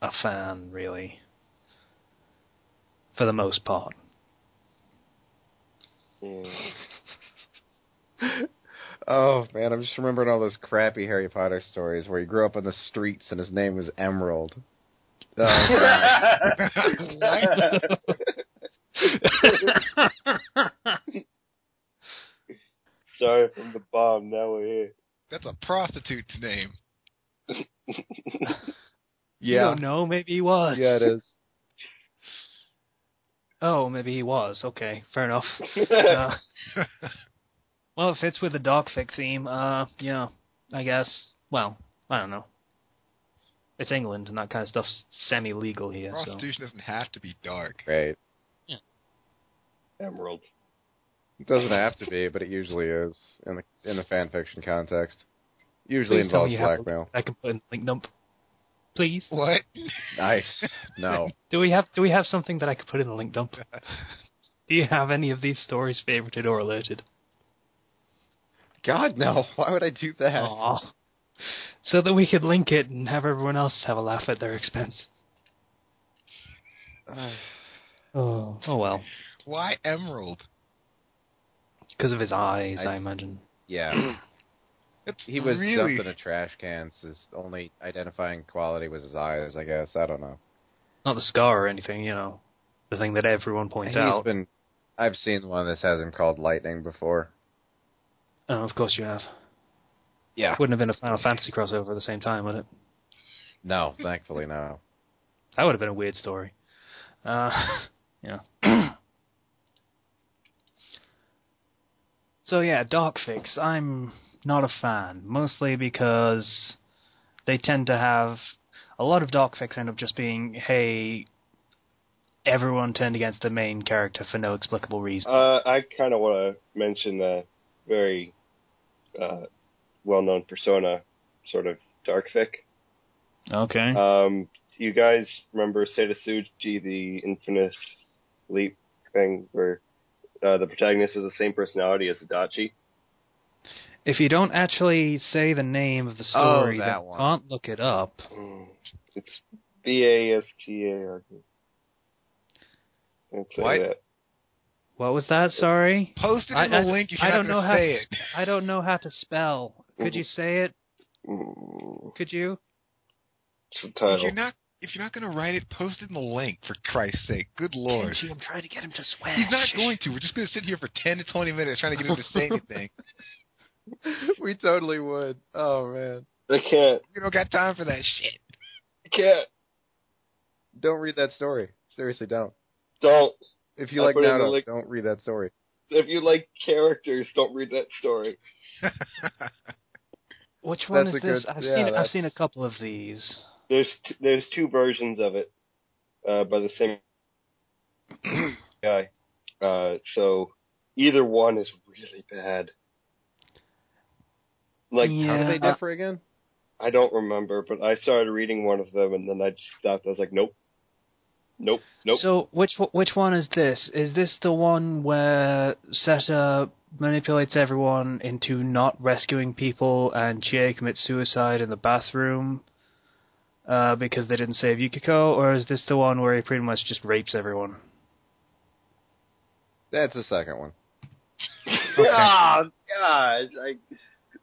a fan, really. For the most part. Oh, man, I'm just remembering all those crappy Harry Potter stories where he grew up on the streets and his name was Emerald. Sorry, from the Oh, now we're here. That's a prostitute's name. You don't know. Maybe he was. Yeah, it is. Oh, maybe he was. Okay, fair enough. Well, it fits with the dogfic theme. Yeah, I guess. Well, I don't know. It's England, and that kind of stuff's semi-legal here. Prostitution doesn't have to be dark. Right. Yeah. Emerald. It doesn't have to be, but it usually is in the fan fiction context. Usually Please tell me involves you have blackmail. I can put in link dump. Please. What? Nice. No. Do we have something that I could put in the link dump? Do you have any of these stories favorited or alerted? God, no. Why would I do that? Aww. So that we could link it and have everyone else have a laugh at their expense. Oh well. Why Emerald? Because of his eyes, I imagine. Yeah. He was really... dumping a trash can, so his only identifying quality was his eyes, I guess. I don't know. Not the scar or anything, the thing that everyone points out. I've seen one that has him called Lightning before. Oh, of course you have. Yeah. Wouldn't have been a Final Fantasy crossover at the same time, would it? No, thankfully no. That would have been a weird story. Yeah. So yeah, Darkfix. I'm not a fan, mostly because they tend to have a lot of Darkfix end up just being, hey, everyone turned against the main character for no explicable reason. I kind of want to mention the very well-known Persona sort of Darkfic. Okay. You guys remember Setasuji, the infamous leap thing, where the protagonist is the same personality as Adachi? If you don't actually say the name of the story, then you can't look it up. It's B-A-S-T-A-R-D. What? What was that? Sorry? Post it in the link if you're not going to say it. I don't know how to spell. Could you say it? Could you? It's the title. If you're not going to write it, post it in the link, for Christ's sake. Good Lord. Kenchi, I'm trying to get him to swear. He's not going to. We're just going to sit here for 10 to 20 minutes trying to get him to say anything. We totally would. Oh, man. I can't. You don't got time for that shit. I can't. Don't read that story. Seriously, don't. Don't. If you like Naruto, don't read that story. If you like characters, don't read that story. Which one is this? I've seen a couple of these. There's two versions of it by the same guy. So either one is really bad. Like, how do they differ again? I don't remember, but I started reading one of them and then I just stopped. I was like, nope. So which one is this? Is this the one where Seta manipulates everyone into not rescuing people and Chie commits suicide in the bathroom because they didn't save Yukiko? Or is this the one where he pretty much just rapes everyone? That's the second one. Okay. Oh, God.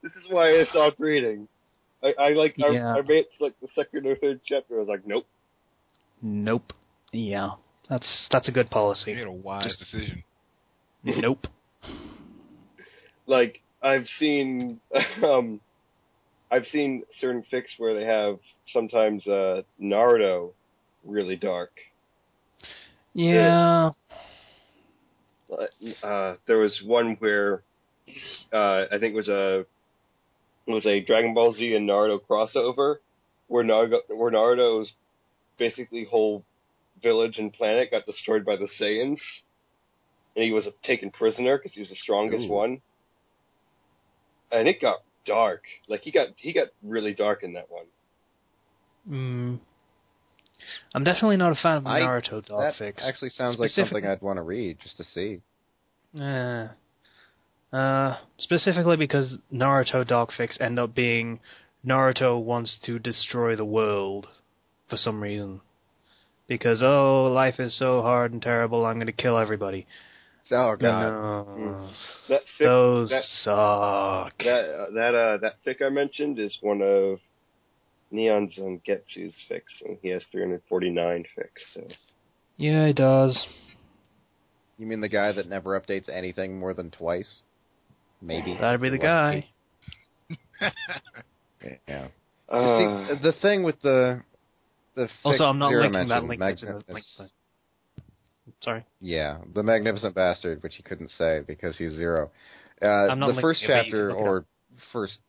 This is why I stopped reading. I made it to like the second or third chapter. I was like, nope. Yeah, that's a good policy. You made a wise decision. Nope. Like, I've seen certain fics where they have sometimes Naruto really dark. Yeah. There was one where I think it was a Dragon Ball Z and Naruto crossover where Naruto's basically whole village and planet got destroyed by the Saiyans, and he was taken prisoner because he was the strongest one. And it got dark. Like he got really dark in that one. I'm definitely not a fan of Naruto Darkfix. That actually sounds like something I'd want to read just to see. Specifically because Naruto Darkfix end up being Naruto wants to destroy the world for some reason. Because, life is so hard and terrible, I'm going to kill everybody. Oh, God. No. Those suck. That fic I mentioned is one of Neon Zangetsu's fics, and he has 349 fics. So. Yeah, he does. You mean the guy that never updates anything more than twice? Maybe. That'd be the guy. Yeah. See, the thing with the also, I'm not Zero linking that mentioned, link that's in the link. Sorry. Yeah, the Magnificent Bastard, which he couldn't say because he's Zero. I'm not the first linking it, but you can chapter look it or first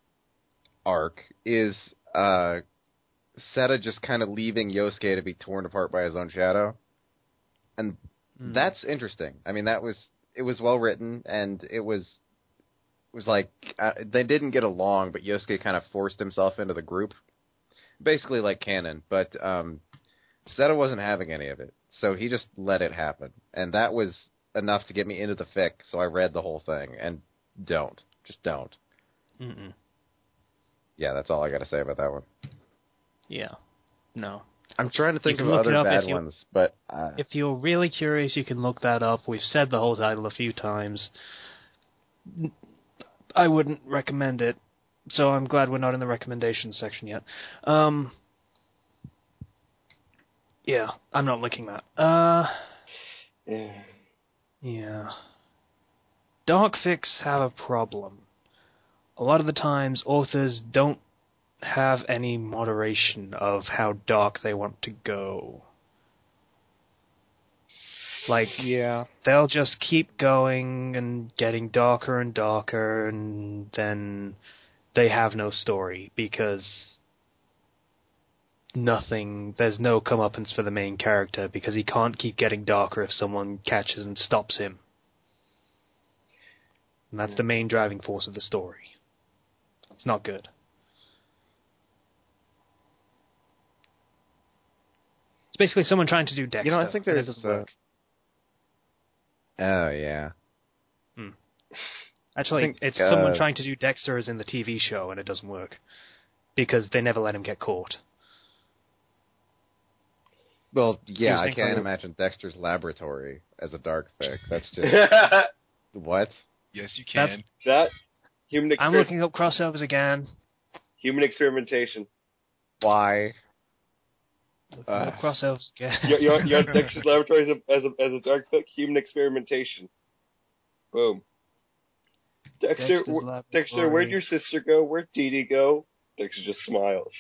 arc is Seta just kind of leaving Yosuke to be torn apart by his own shadow, and that's interesting. I mean, it was well written, and it was like they didn't get along, but Yosuke kind of forced himself into the group, basically like canon. But Seta wasn't having any of it, so he just let it happen, and that was enough to get me into the fic. So I read the whole thing, and just don't. Mm-mm. Yeah, that's all I got to say about that one. Yeah. No. I'm trying to think of look other it up bad ones, but if you're really curious, you can look that up. We've said the whole title a few times. I wouldn't recommend it, so I'm glad we're not in the recommendations section yet. Yeah, I'm not linking that. Yeah. Dark fics have a problem. A lot of the times, authors don't have any moderation of how dark they want to go. Like, yeah, they'll just keep going and getting darker and darker, and then they have no story because there's no comeuppance for the main character because he can't keep getting darker if someone catches and stops him. And that's the main driving force of the story. It's not good. It's basically someone trying to do Dexter. I think there's... Oh, yeah. Actually, it's someone trying to do Dexter as in the TV show, and it doesn't work. Because they never let him get caught. Well, yeah, I can't imagine Dexter's Laboratory as a dark fic. That's just... What? Yes, you can. I'm looking up crossovers again. Human experimentation. Why? Crossovers again. Your Dexter's Laboratory as a dark fic. Human experimentation. Boom. Dexter, where'd your sister go? Where'd Dee Dee go? Dexter just smiles.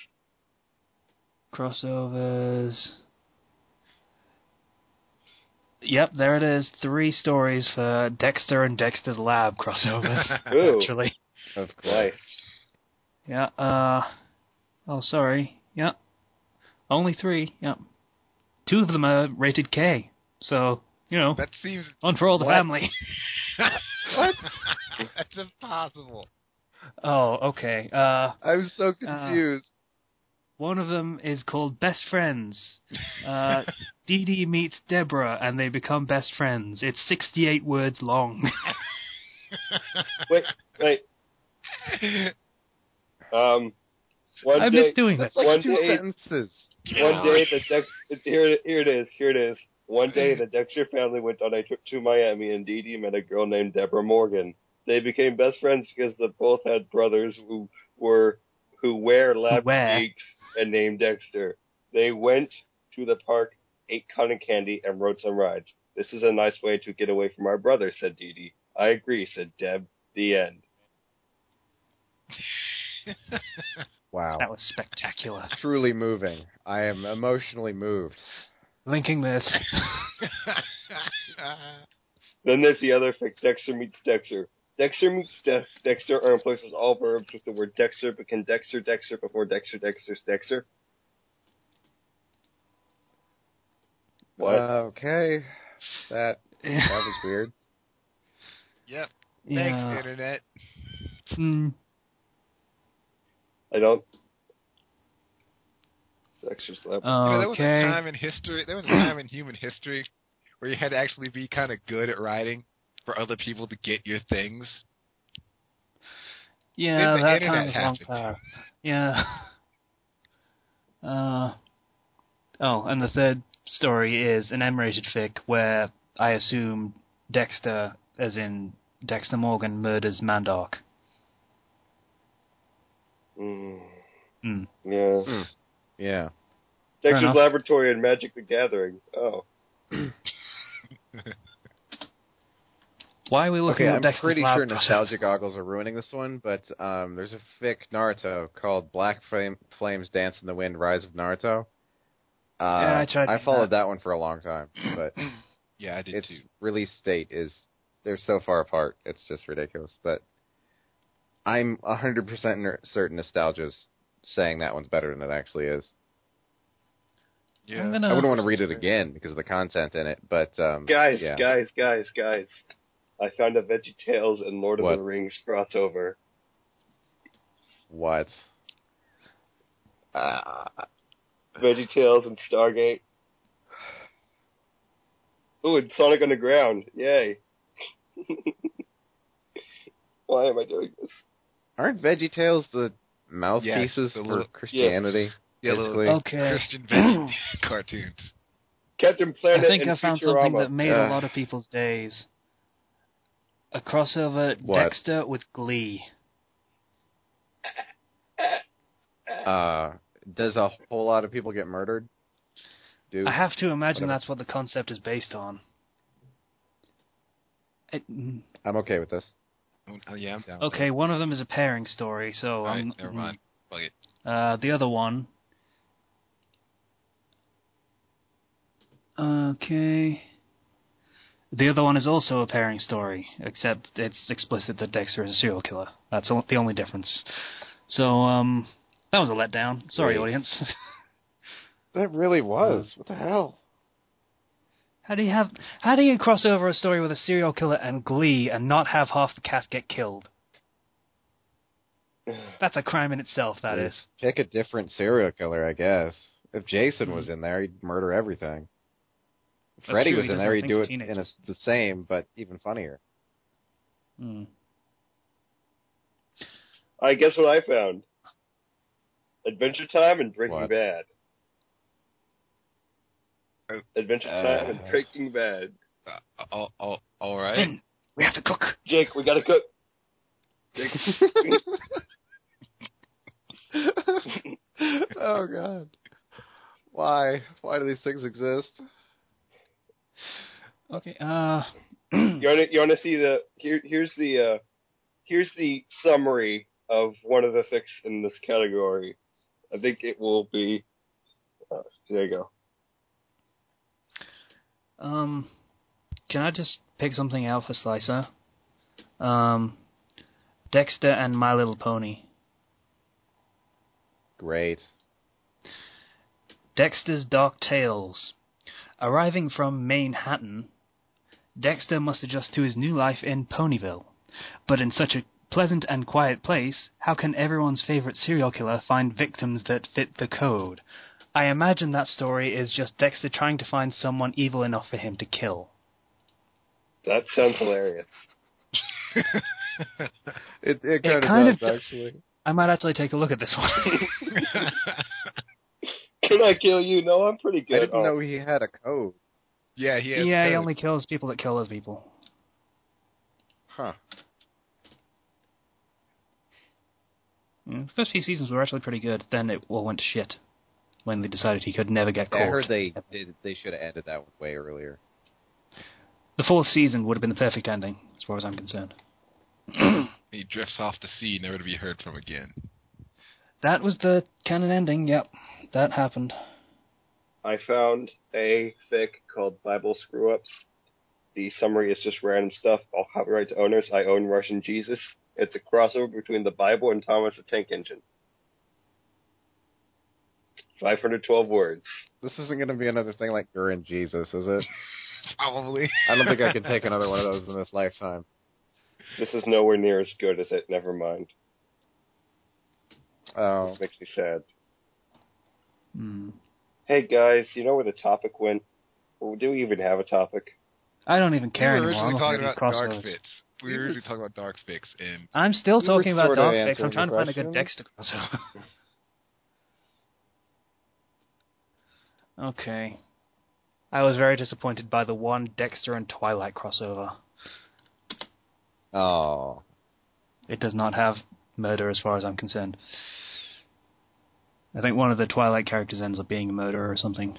Crossovers. Yep, there it is. 3 stories for Dexter and Dexter's Lab crossovers. Actually. Of course. Yeah, oh, sorry. Yep. Only 3, yep. 2 of them are rated K. So, that seems... One for all the family. What? That's impossible. Oh, okay. I'm so confused. One of them is called Best Friends. Dee Dee meets Deborah, and they become best friends. It's 68 words long. Wait. I miss doing that. Like 2 sentences. One day, here it is. One day, the Dexter family went on a trip to Miami, and Dee Dee met a girl named Deborah Morgan. They became best friends because they both had brothers who wear lab geeks and named Dexter. They went to the park, ate cotton candy, and rode some rides. This is a nice way to get away from our brothers, said Dee Dee. I agree, said Deb. The end. Wow. That was spectacular. Truly moving. I am emotionally moved. Linking this. Then there's the other fic, Dexter meets Dexter. Dexter meets Dexter are in places all verbs with the word Dexter, but can Dexter before Dexter's Dexter? What? Okay. That was weird. Yep. Yeah. Thanks, Internet. I don't... Dexter's Lab. There was a time in history, there was a time in human history where you had to actually be kind of good at writing for other people to get your things. Yeah, that time was long past. Yeah. And the third story is an M-rated fic where I assume Dexter, as in Dexter Morgan, murders Mandark. Yeah. Yeah. Dexter's Laboratory and Magic the Gathering. Oh. Why are we looking Okay, at I'm Dexter's pretty Lab sure process? nostalgia goggles are ruining this one, but there's a fic Naruto called Black Flames Dance in the Wind, Rise of Naruto. Yeah, I followed that one for a long time, but Yeah, I did its too. release date they're so far apart, it's just ridiculous. But I'm 100% certain nostalgia's saying that one's better than it actually is. Yeah. I'm gonna... I wouldn't want to read it again because of the content in it, but Guys, yeah. guys. I found a VeggieTales and Lord of the Rings crossover. What? VeggieTales and Stargate. Ooh, and Sonic Underground. Yay. Why am I doing this? Aren't VeggieTales the mouthpieces for Christianity? Yeah, basically? Okay. Christian veggie cartoons. Captain Planet I think and I found Futurama. something that made a lot of people's days. A crossover Dexter with Glee. Does a whole lot of people get murdered? I have to imagine that's what the concept is based on. I'm okay with this. Yeah, I'm down. Okay, one of them is a pairing story, so All right, never mind. Fuck it. The other one. Okay. The other one is also a pairing story, except it's explicit that Dexter is a serial killer. That's the only difference. So, that was a letdown. Sorry, audience. That really was. What the hell? How do you cross over a story with a serial killer and Glee and not have half the cast get killed? That's a crime in itself, that is. Pick a different serial killer, I guess. If Jason was in there, he'd murder everything. If Freddy was in there, he'd do it in the same, but even funnier. I guess what I found. Adventure Time and Breaking Bad. Adventure Time and Breaking Bad. All right. Finn, we have to cook. Jake, we gotta cook. Jake. Oh, God. Why? Why do these things exist? Okay, You wanna see here's the summary of one of the fics in this category. I think it will be there you go. Can I just pick something out for Slicer? Dexter and My Little Pony. Great. Dexter's Dark Tales. Arriving from Manhattan, Dexter must adjust to his new life in Ponyville. But in such a pleasant and quiet place, how can everyone's favorite serial killer find victims that fit the code? I imagine that story is just Dexter trying to find someone evil enough for him to kill. That sounds hilarious. It kind of does, actually. I might actually take a look at this one. Can I kill you? No, I'm pretty good. I didn't know he had a code. Yeah, he only kills people that kill other people. Huh. The first few seasons were actually pretty good. Then it all went to shit when they decided he could never get caught. I heard they should have ended that one way earlier. The fourth season would have been the perfect ending, as far as I'm concerned. He drifts off the sea, never to be heard from again. That was the canon ending, yep. That happened. I found a fic called Bible Screw-Ups. The summary is just random stuff. All copyright to owners. I own Russian Jesus. It's a crossover between the Bible and Thomas the Tank Engine. 512 words. This isn't going to be another thing like You're in Jesus, is it? Probably. I don't think I can take another one of those in this lifetime. This is nowhere near as good as it. Never mind. Oh. This makes me sad. Hey guys, you know where the topic went? Or do we even have a topic? I don't even care We were anymore. originally talking about dark fits. We were originally talking about dark fix, and I'm still talking about dark fix. answering I'm trying to find a good the Dexter crossover. Okay. I was very disappointed by the one Dexter and Twilight crossover. Oh. It does not have murder as far as I'm concerned. I think one of the Twilight characters ends up being a murderer or something.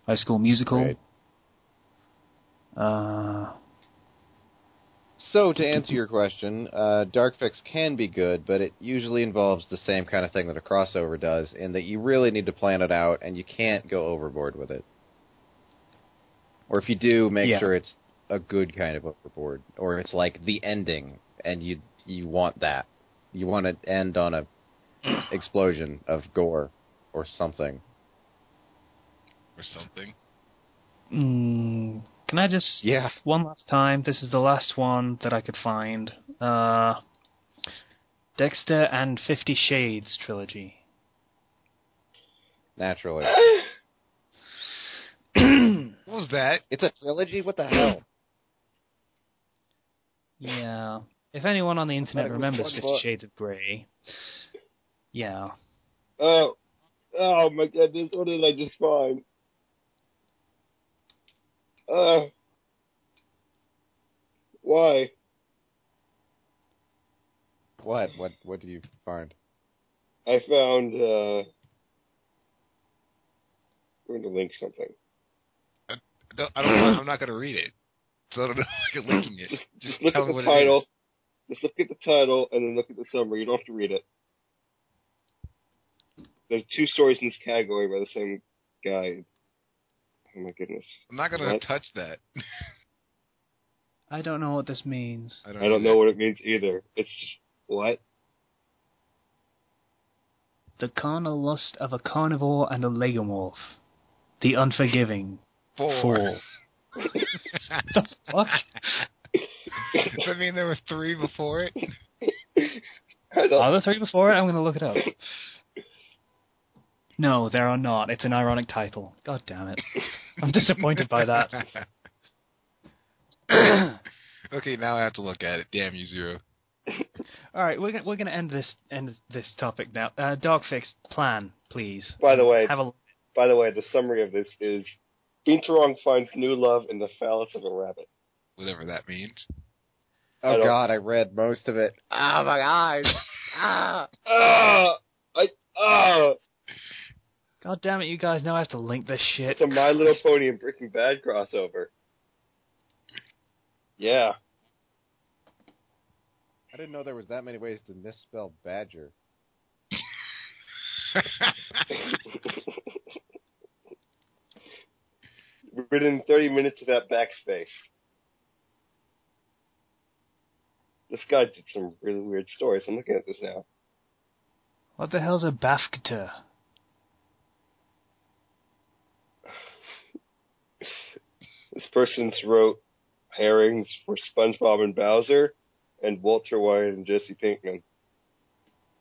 High School Musical. Right. So, to answer your question, Dark Fix can be good, but it usually involves the same kind of thing that a crossover does, in that you really need to plan it out, and you can't go overboard with it. Or if you do, make sure it's a good kind of overboard, or it's like the ending, and you want that. You want to end on a explosion of gore, or something. Or something. Can I just... Yeah. One last time, this is the last one that I could find. Dexter and 50 Shades trilogy. Naturally. What was that? It's a trilogy? What the hell? Yeah. If anyone on the internet remembers 50 book. Shades of Grey. Yeah. Oh my goodness, what did I just find? Why? What do you find? I found, we're going to link something. I'm not going to read it. So I don't know if you're linking it. Just look tell at me the what title. it is. Just look at the title and then look at the summary. You don't have to read it. There's 2 stories in this category by the same guy. Oh my goodness. I'm not going to touch that. I don't know what this means. I don't know what it means either. It's what? The carnal lust of a carnivore and a legomorph. The unforgiving. 4. The fuck? Does that mean there were 3 before it? Are there 3 before it? I'm going to look it up. No, there are not. It's an ironic title. God damn it. I'm disappointed by that. Okay, now I have to look at it. Damn you, Zero. All right, we're going to end this topic now. Dogfix, plan, please. By the way, the summary of this is Binturong finds new love in the phallus of a rabbit. Whatever that means. Oh God, I read most of it. Oh my eyes! God damn it, you guys now have to link this shit. It's a My Little Pony and Breaking Bad crossover. Yeah. I didn't know there was that many ways to misspell badger. Within 30 minutes of that backspace. This guy did some really weird stories. I'm looking at this now. What the hell's a BAFTA? This person's wrote pairings for SpongeBob and Bowser, and Walter White and Jesse Pinkman.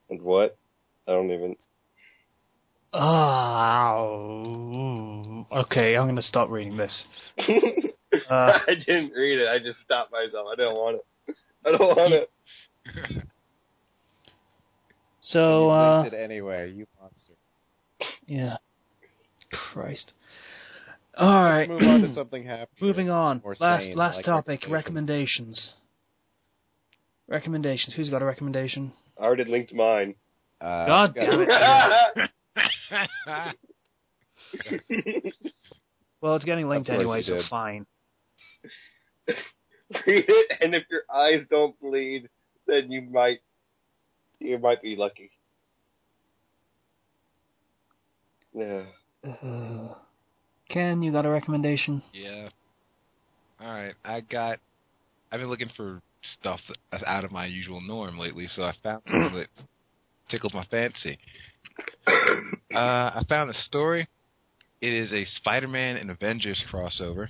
And what? I don't even... Oh. Okay, I'm going to stop reading this. I didn't read it. I just stopped myself. I don't want it. I don't want it. So, you linked it anyway, you monster. Yeah. Christ. All right. Let's move on to something happier. Moving on. Sane, Last like topic. Recommendations. Who's got a recommendation? I already linked mine. God damn it. Well, it's getting linked anyway, so fine. Read it, and if your eyes don't bleed, then you might be lucky. Yeah. Ken, you got a recommendation? Yeah. Alright, I've been looking for stuff that's out of my usual norm lately, so I found something that tickled my fancy. I found a story. It is a Spider-Man and Avengers crossover.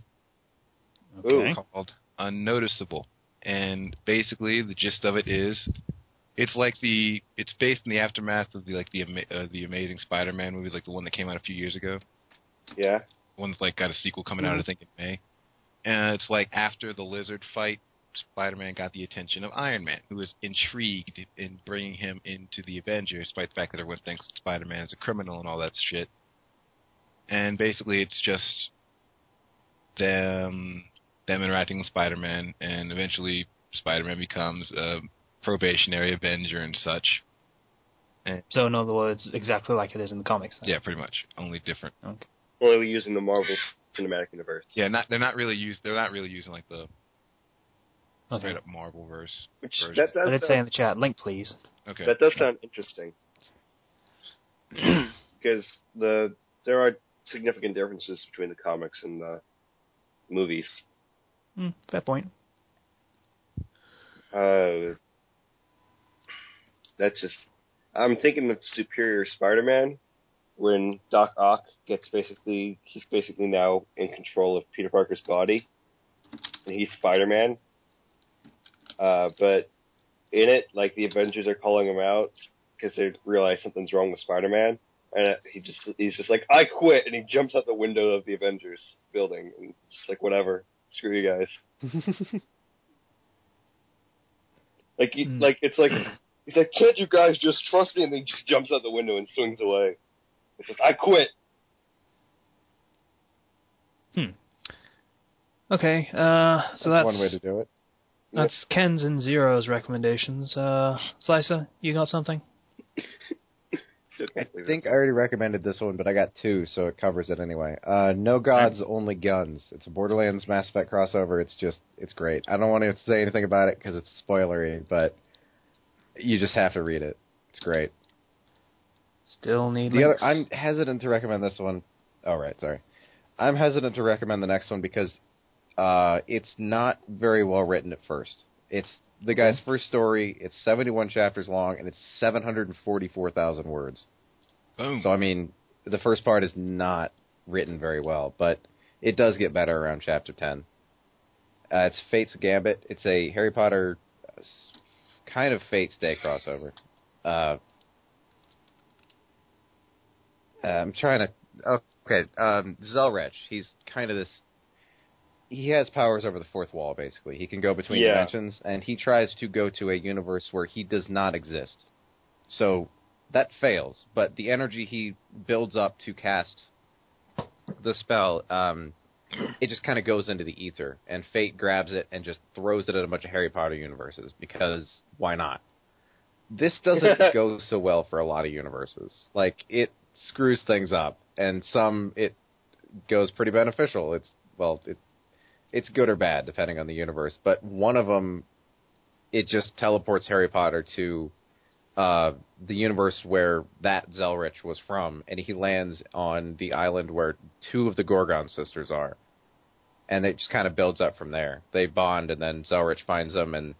Okay. Called Unnoticeable. And basically, the gist of it is, it's based in the aftermath of the Amazing Spider-Man movie, like the one that came out a few years ago. Yeah. One's got a sequel coming out, I think, in May. And it's after the Lizard fight, Spider-Man got the attention of Iron Man, who was intrigued in bringing him into the Avengers, despite the fact that everyone thinks Spider-Man is a criminal and all that shit. And basically, it's just them interacting with Spider-Man, and eventually Spider-Man becomes a probationary Avenger and such. And So, in other words, exactly like it is in the comics, then? yeah, pretty much. Only different. Okay. Only using the Marvel cinematic universe. Yeah, they're not really using like the straight up Marvel version. I did say in the chat, link please. Okay. That does sound interesting. Because there are significant differences between the comics and the movies. Fair point. That's just... I'm thinking of Superior Spider-Man, when Doc Ock he's basically now in control of Peter Parker's body, and he's Spider-Man. But in it, like, the Avengers are calling him out because they realize something's wrong with Spider-Man, and he's just like, I quit, and he jumps out the window of the Avengers building, and it's just like, whatever, screw you guys. It's like, he's like, can't you guys just trust me? And then he just jumps out the window and swings away. It's like, I quit. Okay, so that's one way to do it. That's Ken's and Zero's recommendations. Slicer, you got something? I think I already recommended this one, but I got two, so it covers it anyway. No Gods, Only Guns. It's a Borderlands Mass Effect crossover. It's great. I don't want to say anything about it because it's spoilery, but you just have to read it. It's great. Still need links. I'm hesitant to recommend this one. Oh, right, sorry. I'm hesitant to recommend the next one because it's not very well written at first. It's the guy's first story. It's 71 chapters long, and it's 744,000 words. Boom. So, I mean, the first part is not written very well, but it does get better around chapter 10. It's Fate's Gambit. It's a Harry Potter kind of Fate's Day crossover. I'm trying to... Okay, Zelrech. He's kind of this... He has powers over the fourth wall, basically. He can go between dimensions, and he tries to go to a universe where he does not exist. So that fails, but the energy he builds up to cast the spell, it just kind of goes into the ether, and Fate grabs it and just throws it at a bunch of Harry Potter universes, because why not? This doesn't go so well for a lot of universes. Like, it screws things up, and some it goes pretty beneficial. It's good or bad, depending on the universe. But one of them, it just teleports Harry Potter to the universe where that Zelrech was from, and he lands on the island where two of the Gorgon sisters are. And it just kind of builds up from there. They bond, and then Zelrech finds them. And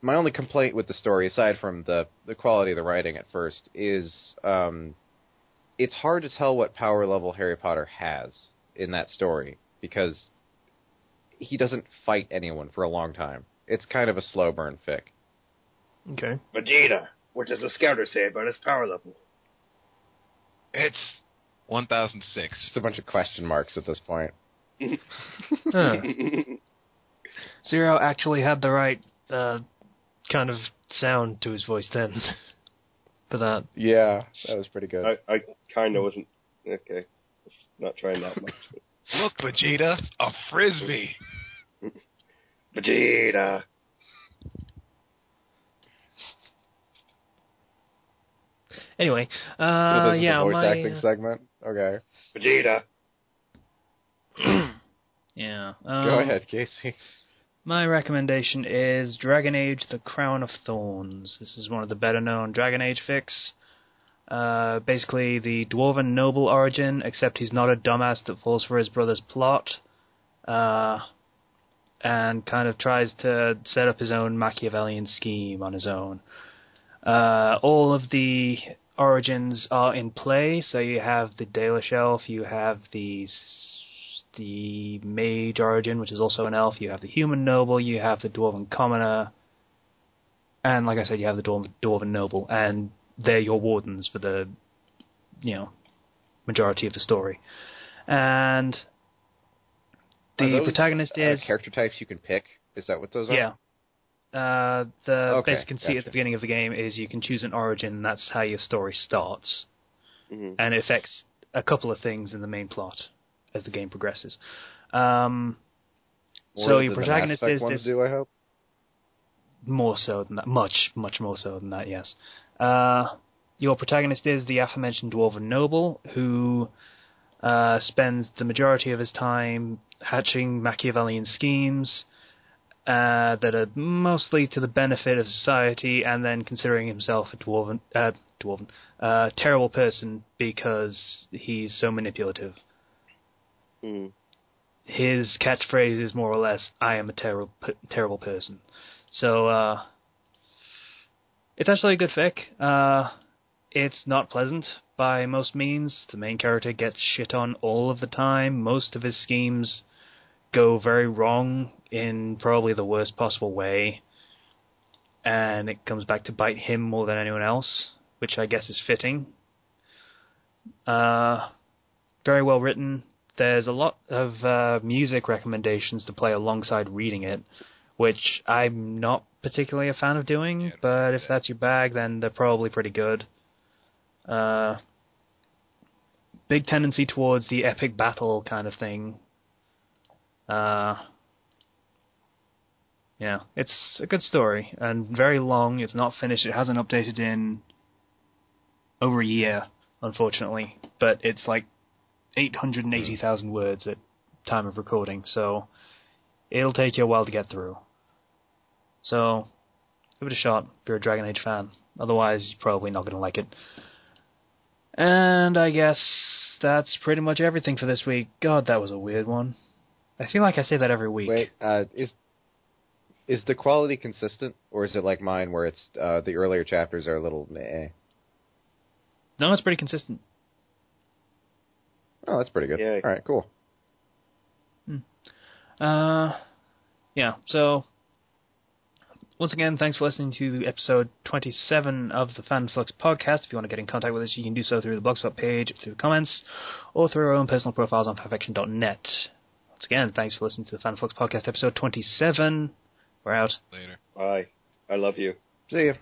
my only complaint with the story, aside from the quality of the writing at first, is it's hard to tell what power level Harry Potter has in that story, because he doesn't fight anyone for a long time. It's kind of a slow burn fic. Okay. Vegeta, what does the scouter say about his power level? It's 1006. Just a bunch of question marks at this point. Zero actually had the right kind of sound to his voice then. For that. Yeah, that was pretty good. I kind of wasn't... Okay. Let's not trying that much. But... Look, Vegeta, a frisbee. Vegeta. Anyway, so this is the voice acting segment? Okay. Vegeta. Yeah. Go ahead, Casey. My recommendation is Dragon Age: The Crown of Thorns. This is one of the better-known Dragon Age fics. Basically, the dwarven noble origin, except he's not a dumbass that falls for his brother's plot, and kind of tries to set up his own Machiavellian scheme on his own. All of the origins are in play, so you have the Dalish elf, you have the mage origin, which is also an elf, you have the human noble, you have the dwarven commoner, and like I said, you have the dwarven noble, and they're your wardens for the, majority of the story. And the protagonist is... character types you can pick? Is that what those are? Yeah. The basic conceit at the beginning of the game is you can choose an origin, and that's how your story starts. Mm-hmm. And it affects a couple of things in the main plot as the game progresses. So your protagonist is this... do, I hope? More so than that. Much, much more so than that, yes. Your protagonist is the aforementioned Dwarven Noble, who spends the majority of his time hatching Machiavellian schemes that are mostly to the benefit of society, and then considering himself a terrible person because he's so manipulative. Mm. His catchphrase is more or less, "I am a terrible person." So, it's actually a good fic. It's not pleasant by most means. The main character gets shit on all of the time. Most of his schemes go very wrong in probably the worst possible way. And it comes back to bite him more than anyone else, which I guess is fitting. Very well written. There's a lot of music recommendations to play alongside reading it, which I'm not particularly a fan of doing, but if that's your bag, then they're probably pretty good. Big tendency towards the epic battle kind of thing. Yeah, it's a good story, and very long. It's not finished. It hasn't updated in over a year, unfortunately, but it's like 880,000 words at time of recording, so it'll take you a while to get through. So, give it a shot if you're a Dragon Age fan. Otherwise, you're probably not going to like it. And I guess that's pretty much everything for this week. God, that was a weird one. I feel like I say that every week. Wait, is the quality consistent, or is it like mine where it's the earlier chapters are a little meh? No, it's pretty consistent. Oh, that's pretty good. Yeah. All right, cool. Yeah, so once again, thanks for listening to episode 27 of the Fandom Flux podcast. If you want to get in contact with us, you can do so through the Blogspot page, through the comments, or through our own personal profiles on fanfiction.net. Once again, thanks for listening to the Fandom Flux podcast episode 27. We're out. Later. Bye. I love you. See ya.